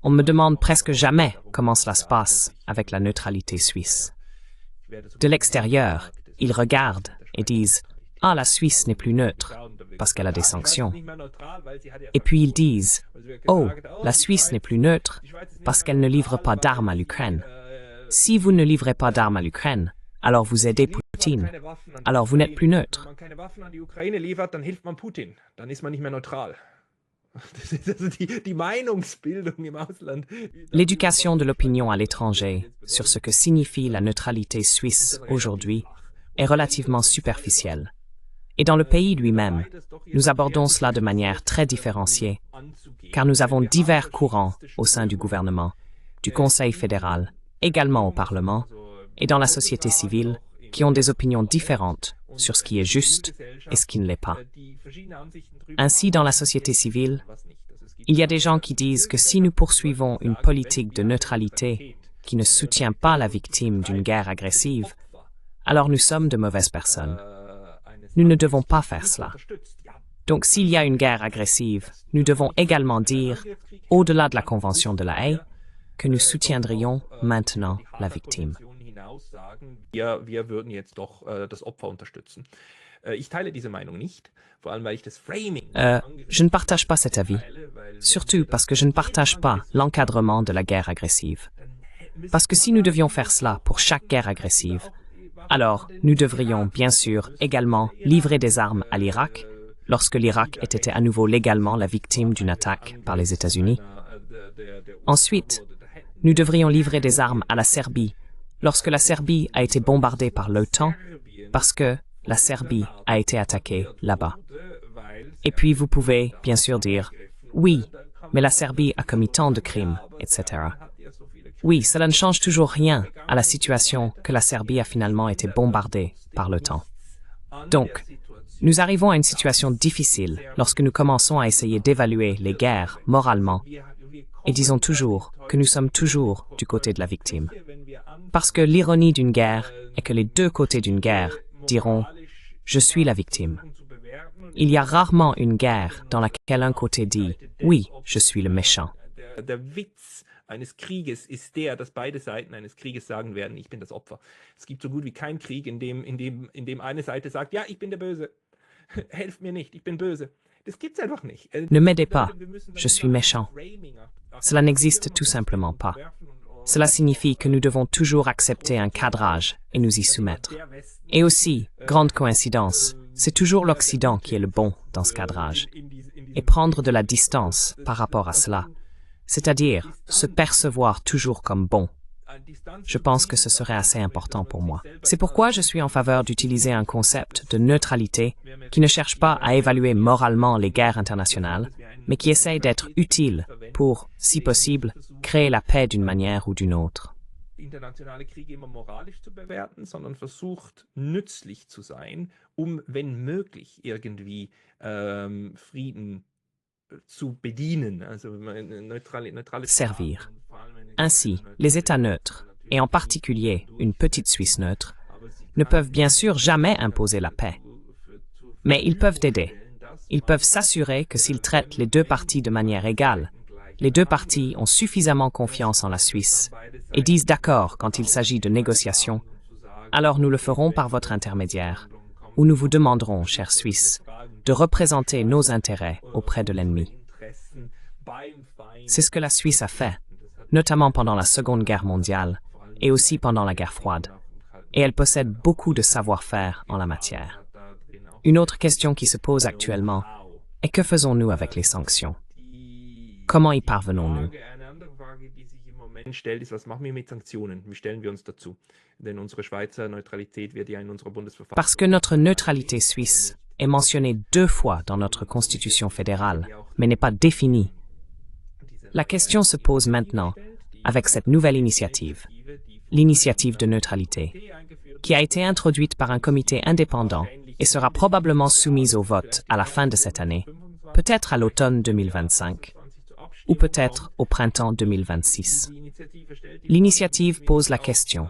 On me demande presque jamais comment cela se passe avec la neutralité suisse. De l'extérieur, ils regardent et disent « Ah, la Suisse n'est plus neutre parce qu'elle a des sanctions. » Et puis ils disent « Oh, la Suisse n'est plus neutre parce qu'elle ne livre pas d'armes à l'Ukraine. Si vous ne livrez pas d'armes à l'Ukraine, alors vous aidez Poutine. Alors vous n'êtes plus neutre. » L'éducation de l'opinion à l'étranger sur ce que signifie la neutralité suisse aujourd'hui est relativement superficielle. Et dans le pays lui-même, nous abordons cela de manière très différenciée, car nous avons divers courants au sein du gouvernement, du Conseil fédéral, également au Parlement, et dans la société civile, qui ont des opinions différentes sur ce qui est juste et ce qui ne l'est pas. Ainsi, dans la société civile, il y a des gens qui disent que si nous poursuivons une politique de neutralité qui ne soutient pas la victime d'une guerre agressive, alors nous sommes de mauvaises personnes. Nous ne devons pas faire cela. Donc s'il y a une guerre agressive, nous devons également dire, au-delà de la Convention de la Haye, que nous soutiendrions maintenant la victime. Wir würden jetzt doch das Opfer unterstützen. Ich teile diese Meinung nicht, vor allem weil ich das Framing. Je ne partage pas cet avis, surtout parce que je ne partage pas l'encadrement de la guerre agressive. Parce que si nous devions faire cela pour chaque guerre agressive, alors nous devrions bien sûr également livrer des armes à l'Irak, lorsque l'Irak ait été à nouveau légalement la victime d'une attaque par les États-Unis. Ensuite, nous devrions livrer des armes à la Serbie, lorsque la Serbie a été bombardée par l'OTAN, parce que la Serbie a été attaquée là-bas. Et puis vous pouvez, bien sûr, dire « Oui, mais la Serbie a commis tant de crimes, etc. » Oui, cela ne change toujours rien à la situation que la Serbie a finalement été bombardée par l'OTAN. Donc, nous arrivons à une situation difficile lorsque nous commençons à essayer d'évaluer les guerres moralement et disons toujours que nous sommes toujours du côté de la victime. Parce que l'ironie d'une guerre est que les deux côtés d'une guerre diront « Je suis la victime ». Il y a rarement une guerre dans laquelle un côté dit « Oui, je suis le méchant ». Der Witz eines Krieges ist der, dass beide Seiten eines Krieges sagen werden, ich bin das Opfer. Es gibt so gut wie keinen Krieg, in dem eine Seite sagt, ja, ich bin der Böse. Helft mir nicht, ich bin böse. Das gibt's einfach nicht. Ne m'aidez pas, je suis méchant. Cela n'existe tout simplement pas. Cela signifie que nous devons toujours accepter un cadrage et nous y soumettre. Et aussi, grande coïncidence, c'est toujours l'Occident qui est le bon dans ce cadrage. Et prendre de la distance par rapport à cela, c'est-à-dire se percevoir toujours comme bon. Je pense que ce serait assez important pour moi. C'est pourquoi je suis en faveur d'utiliser un concept de neutralité qui ne cherche pas à évaluer moralement les guerres internationales, mais qui essaye d'être utile pour, si possible, créer la paix d'une manière ou d'une autre. internationale Kriege immer moralisch zu bewerten, sondern versucht, nützlich zu sein, wenn möglich, irgendwie Frieden zu bedienen. Also Servir. Ainsi, les États neutres, et en particulier une petite Suisse neutre, ne peuvent bien sûr jamais imposer la paix. Mais ils peuvent aider. Ils peuvent s'assurer que s'ils traitent les deux parties de manière égale, les deux parties ont suffisamment confiance en la Suisse et disent d'accord quand il s'agit de négociations, alors nous le ferons par votre intermédiaire, ou nous vous demanderons, chers Suisses, de représenter nos intérêts auprès de l'ennemi. C'est ce que la Suisse a fait, notamment pendant la Seconde Guerre mondiale et aussi pendant la guerre froide, et elle possède beaucoup de savoir-faire en la matière. Une autre question qui se pose actuellement est que faisons-nous avec les sanctions? Comment y parvenons-nous? Parce que notre neutralité suisse est mentionnée 2 fois dans notre Constitution fédérale, mais n'est pas définie. La question se pose maintenant avec cette nouvelle initiative, l'initiative de neutralité, qui a été introduite par un comité indépendant et sera probablement soumise au vote à la fin de cette année, peut-être à l'automne 2025, ou peut-être au printemps 2026. L'initiative pose la question,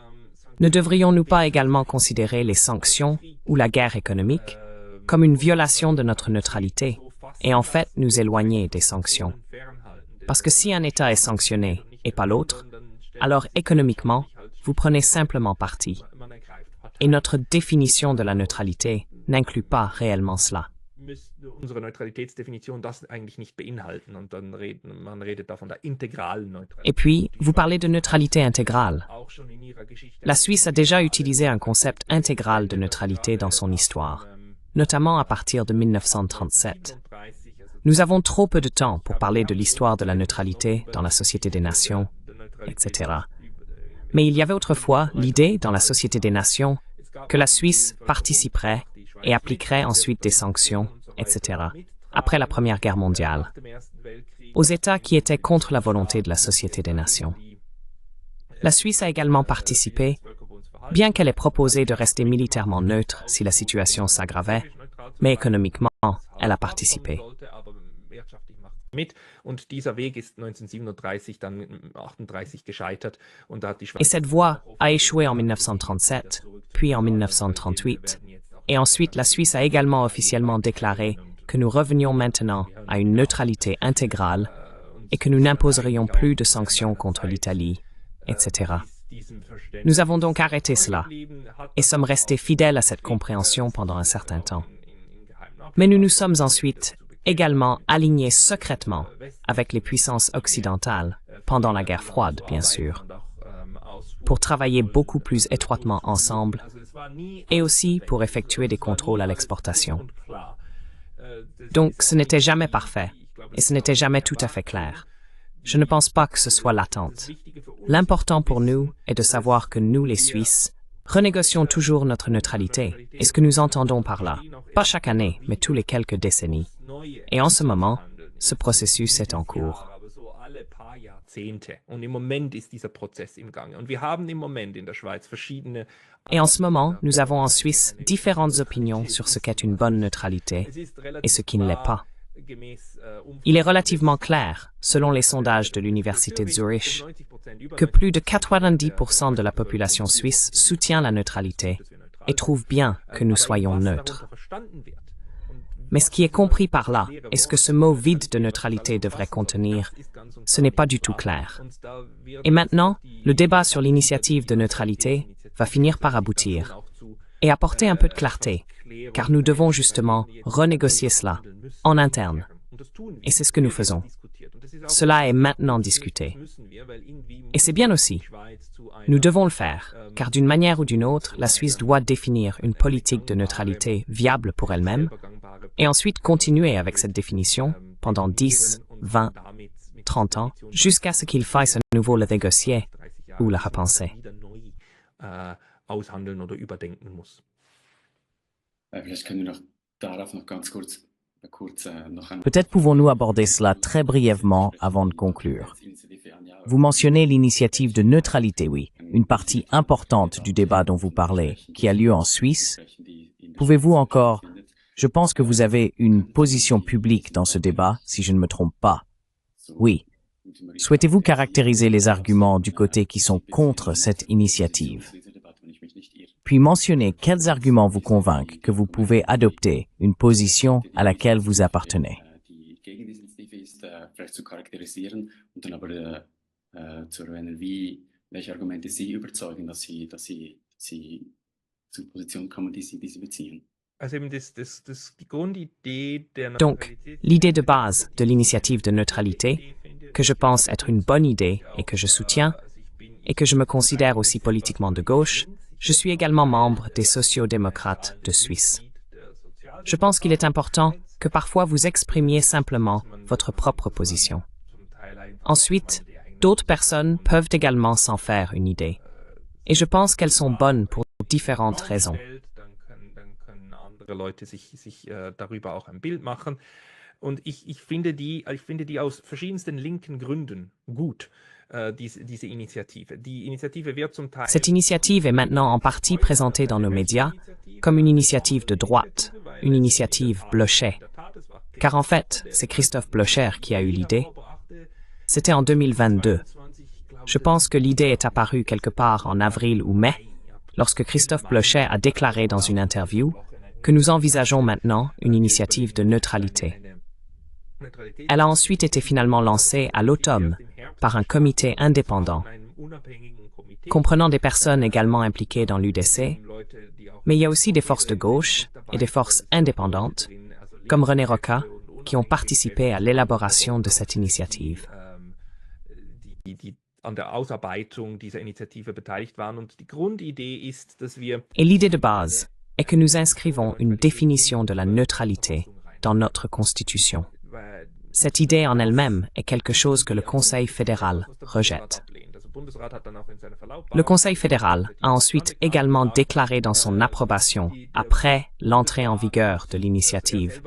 ne devrions-nous pas également considérer les sanctions ou la guerre économique comme une violation de notre neutralité et en fait nous éloigner des sanctions? Parce que si un État est sanctionné et pas l'autre, alors économiquement, vous prenez simplement parti. Et notre définition de la neutralité n'inclut pas réellement cela. Unsere Neutralitätsdefinition das eigentlich nicht beinhalten und dann man redet da von der integralen Neutralität. Et puis, vous parlez de neutralité intégrale. La Suisse a déjà utilisé un concept intégral de neutralité dans son histoire, notamment à partir de 1937. Nous avons trop peu de temps pour parler de l'histoire de la neutralité dans la Société des Nations, etc. Mais il y avait autrefois l'idée dans la Société des Nations que la Suisse participerait et appliquerait ensuite des sanctions, etc., après la Première Guerre mondiale, aux États qui étaient contre la volonté de la Société des Nations. La Suisse a également participé, bien qu'elle ait proposé de rester militairement neutre si la situation s'aggravait, mais économiquement, elle a participé. Und dieser Weg ist 1937 dann 38 gescheitert und da hat die Et Schweiz cette voie a échoué en 1937, puis en 1938, et ensuite la Suisse a également officiellement déclaré que nous revenions maintenant à une neutralité intégrale et que nous n'imposerions plus de sanctions contre l'Italie, etc. Nous avons donc arrêté cela et sommes restés fidèles à cette compréhension pendant un certain temps. Mais nous nous sommes ensuite également alignés secrètement avec les puissances occidentales, pendant la guerre froide, bien sûr, pour travailler beaucoup plus étroitement ensemble et aussi pour effectuer des contrôles à l'exportation. Donc, ce n'était jamais parfait et ce n'était jamais tout à fait clair. Je ne pense pas que ce soit l'attente. L'important pour nous est de savoir que nous, les Suisses, renégocions toujours notre neutralité. Et ce que nous entendons par là, pas chaque année, mais tous les quelques décennies. Et en ce moment, ce processus est en cours. Und im Moment ist dieser Prozess im Gange. Und wir haben im Moment in der Schweiz verschiedene. Et en ce moment, nous avons en Suisse différentes opinions sur ce qu'est une bonne neutralité et ce qui ne l'est pas. Il est relativement clair, selon les sondages de l'Université de Zurich, que plus de 90% de la population suisse soutient la neutralité et trouve bien que nous soyons neutres. Mais ce qui est compris par là et ce que ce mot vide de neutralité devrait contenir, ce n'est pas du tout clair. Et maintenant, le débat sur l'initiative de neutralité va finir par aboutir et apporter un peu de clarté, car nous devons justement renégocier cela en interne. Et c'est ce que nous faisons. Cela est maintenant discuté. Et c'est bien aussi. Nous devons le faire, car d'une manière ou d'une autre, la Suisse doit définir une politique de neutralité viable pour elle-même et ensuite continuer avec cette définition pendant 10, 20, 30 ans, jusqu'à ce qu'il faille à nouveau la négocier ou la repenser. Aushandeln oder überdenken muss. Vielleicht können wir noch darauf noch ganz kurz noch ein Peut-être pouvons-nous aborder cela très brièvement avant de conclure. Vous mentionnez l'initiative de neutralité, oui, une partie importante du débat dont vous parlez, qui a lieu en Suisse, pouvez-vous encore, je pense que vous avez une position publique dans ce débat, si je ne me trompe pas. Oui. Souhaitez-vous caractériser les arguments du côté qui sont contre cette initiative? Puis mentionnez quels arguments vous convainquent que vous pouvez adopter une position à laquelle vous appartenez. Vielleicht zu charakterisieren und dann aber zu erwähnen, welche Argumente Sie überzeugen, dass Sie zur Position kommen, die Sie beziehen. Donc, l'idée de base de l'initiative de neutralité, que je pense être une bonne idée et que je soutiens, et que je me considère aussi politiquement de gauche, je suis également membre des sociaux-démocrates de Suisse. Je pense qu'il est important que parfois vous exprimiez simplement votre propre position. Ensuite, d'autres personnes peuvent également s'en faire une idée. Et je pense qu'elles sont bonnes pour différentes raisons. Und ich finde die aus verschiedensten linken Gründen gut, diese Initiative. Die Initiative wird zum Teil... Cette initiative est maintenant en partie présentée dans nos médias comme une initiative de droite, une initiative Blocher. Car en fait, c'est Christophe Blocher qui a eu l'idée. C'était en 2022. Je pense que l'idée est apparue quelque part en avril ou mai, lorsque Christophe Blocher a déclaré dans une interview que nous envisageons maintenant une initiative de neutralité. Elle a ensuite été finalement lancée à l'automne par un comité indépendant, comprenant des personnes également impliquées dans l'UDC, mais il y a aussi des forces de gauche et des forces indépendantes, comme René Rocca, qui ont participé à l'élaboration de cette initiative. Et l'idée de base est que nous inscrivons une définition de la neutralité dans notre Constitution. Cette idée en elle-même est quelque chose que le Conseil fédéral rejette. Le Conseil fédéral a ensuite également déclaré dans son approbation, après l'entrée en vigueur de l'initiative,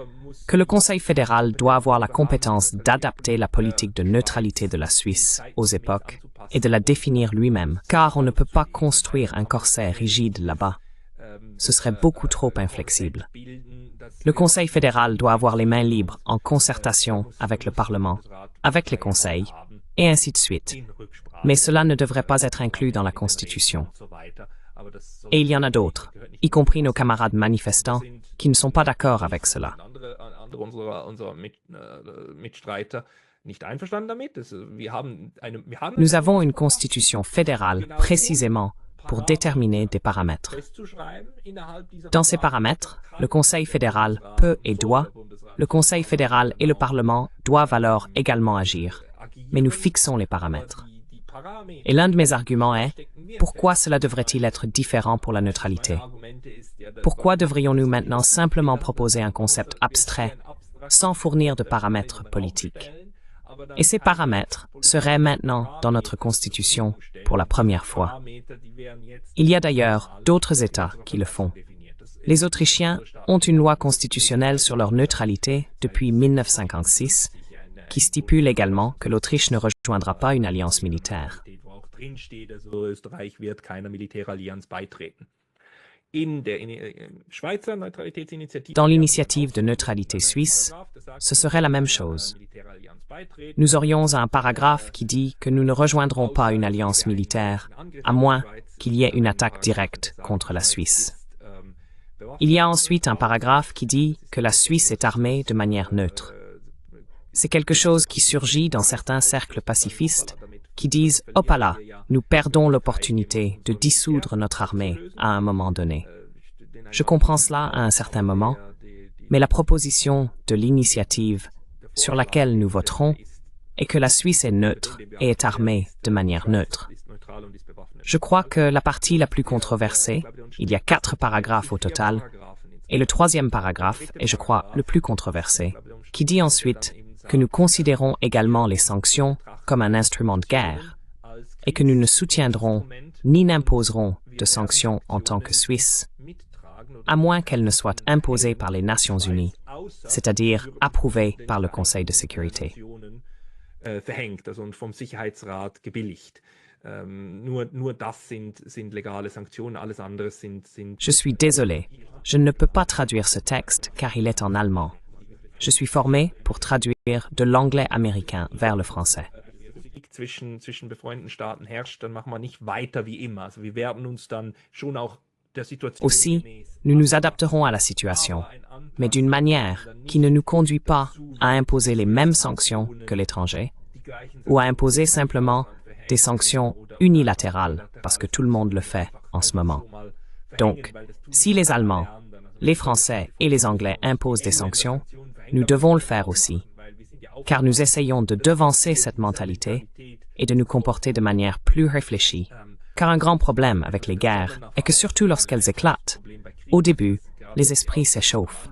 que le Conseil fédéral doit avoir la compétence d'adapter la politique de neutralité de la Suisse aux époques et de la définir lui-même, car on ne peut pas construire un corset rigide là-bas. Ce serait beaucoup trop inflexible. Le Conseil fédéral doit avoir les mains libres en concertation avec le Parlement, avec les conseils, et ainsi de suite. Mais cela ne devrait pas être inclus dans la Constitution. Et il y en a d'autres, y compris nos camarades manifestants, qui ne sont pas d'accord avec cela. Nous avons une Constitution fédérale précisément pour déterminer des paramètres. Dans ces paramètres, le Conseil fédéral peut et doit, le Conseil fédéral et le Parlement doivent alors également agir, mais nous fixons les paramètres. Et l'un de mes arguments est, pourquoi cela devrait-il être différent pour la neutralité? Pourquoi devrions-nous maintenant simplement proposer un concept abstrait, sans fournir de paramètres politiques? Et ces paramètres seraient maintenant dans notre Constitution pour la première fois. Il y a d'ailleurs d'autres États qui le font. Les Autrichiens ont une loi constitutionnelle sur leur neutralité depuis 1956 qui stipule également que l'Autriche ne rejoindra pas une alliance militaire. Dans l'initiative de neutralité suisse, ce serait la même chose. Nous aurions un paragraphe qui dit que nous ne rejoindrons pas une alliance militaire, à moins qu'il y ait une attaque directe contre la Suisse. Il y a ensuite un paragraphe qui dit que la Suisse est armée de manière neutre. C'est quelque chose qui surgit dans certains cercles pacifistes qui disent « Hop là, nous perdons l'opportunité de dissoudre notre armée à un moment donné ». Je comprends cela à un certain moment, mais la proposition de l'initiative sur laquelle nous voterons est que la Suisse est neutre et est armée de manière neutre. Je crois que la partie la plus controversée, il y a 4 paragraphes au total, et le 3e paragraphe est, je crois, le plus controversé, qui dit ensuite que nous considérons également les sanctions comme un instrument de guerre et que nous ne soutiendrons ni n'imposerons de sanctions en tant que Suisse, à moins qu'elles ne soient imposées par les Nations Unies, c'est-à-dire approuvées par le Conseil de sécurité. Nur das sind legale Sanktionen, alles andere sind Je suis désolé, je ne peux pas traduire ce texte car il est en allemand. Je suis formé pour traduire de l'anglais américain vers le français. Zwischen befreundeten Staaten herrscht, dann machen wir nicht weiter wie immer. Also wir werden uns dann schon auch der Situation Aussi, nous nous adapterons à la situation, mais d'une manière qui ne nous conduit pas à imposer les mêmes sanctions que l'étranger, ou à imposer simplement des sanctions unilatérales, parce que tout le monde le fait en ce moment. Donc, si les Allemands, les Français et les Anglais imposent des sanctions, nous devons le faire aussi, car nous essayons de devancer cette mentalité et de nous comporter de manière plus réfléchie. Car un grand problème avec les guerres est que surtout lorsqu'elles éclatent, au début, les esprits s'échauffent.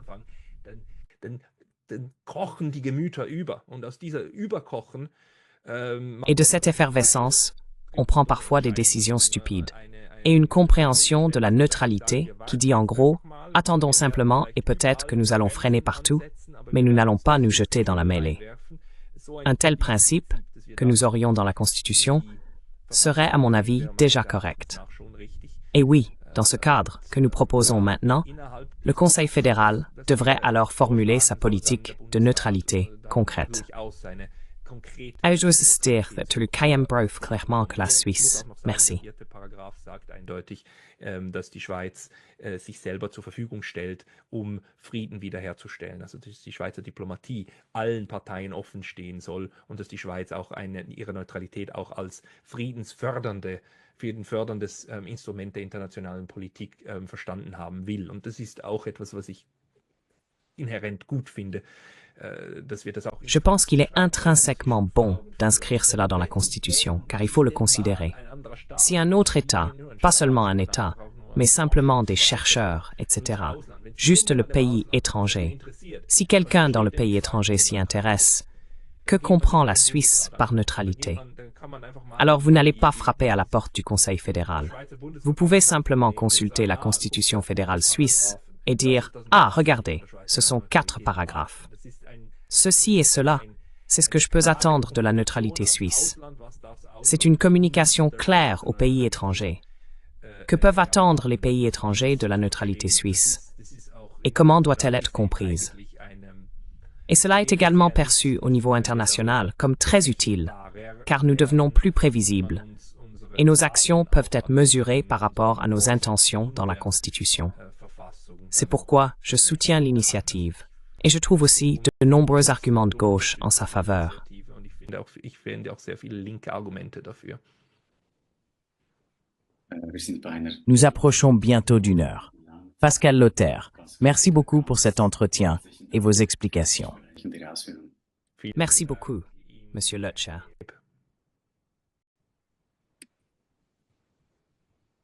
Et de cette effervescence, on prend parfois des décisions stupides. Et une compréhension de la neutralité qui dit en gros, attendons simplement et peut-être que nous allons freiner partout, mais nous n'allons pas nous jeter dans la mêlée. Un tel principe, que nous aurions dans la Constitution, serait à mon avis déjà correct. Et oui, dans ce cadre que nous proposons maintenant, le Conseil fédéral devrait alors formuler sa politique de neutralité concrète. Je veux dire que le KM prouve clairement que la Suisse. Merci. Der Paragraph sagt eindeutig, dass die Schweiz sich selber zur Verfügung stellt, Frieden wiederherzustellen. Also dass die Schweizer Diplomatie allen Parteien offen stehen soll und dass die Schweiz auch ihre Neutralität auch als friedensförderndes Instrument der internationalen Politik verstanden haben will. Und das ist auch etwas, was ich inhärent gut finde. Je pense qu'il est intrinsèquement bon d'inscrire cela dans la Constitution, car il faut le considérer. Si un autre État, pas seulement un État, mais simplement des chercheurs, etc., juste le pays étranger, si quelqu'un dans le pays étranger s'y intéresse, que comprend la Suisse par neutralité? Alors vous n'allez pas frapper à la porte du Conseil fédéral. Vous pouvez simplement consulter la Constitution fédérale suisse et dire « Ah, regardez, ce sont 4 paragraphes. Ceci et cela, c'est ce que je peux attendre de la neutralité suisse. C'est une communication claire aux pays étrangers. Que peuvent attendre les pays étrangers de la neutralité suisse? Et comment doit-elle être comprise? Et cela est également perçu au niveau international comme très utile, car nous devenons plus prévisibles, et nos actions peuvent être mesurées par rapport à nos intentions dans la Constitution. C'est pourquoi je soutiens l'initiative. Et je trouve aussi de nombreux arguments de gauche en sa faveur. Nous approchons bientôt d'1 heure. Pascal Lothair, merci beaucoup pour cet entretien et vos explications. Merci beaucoup, Monsieur Lutcher.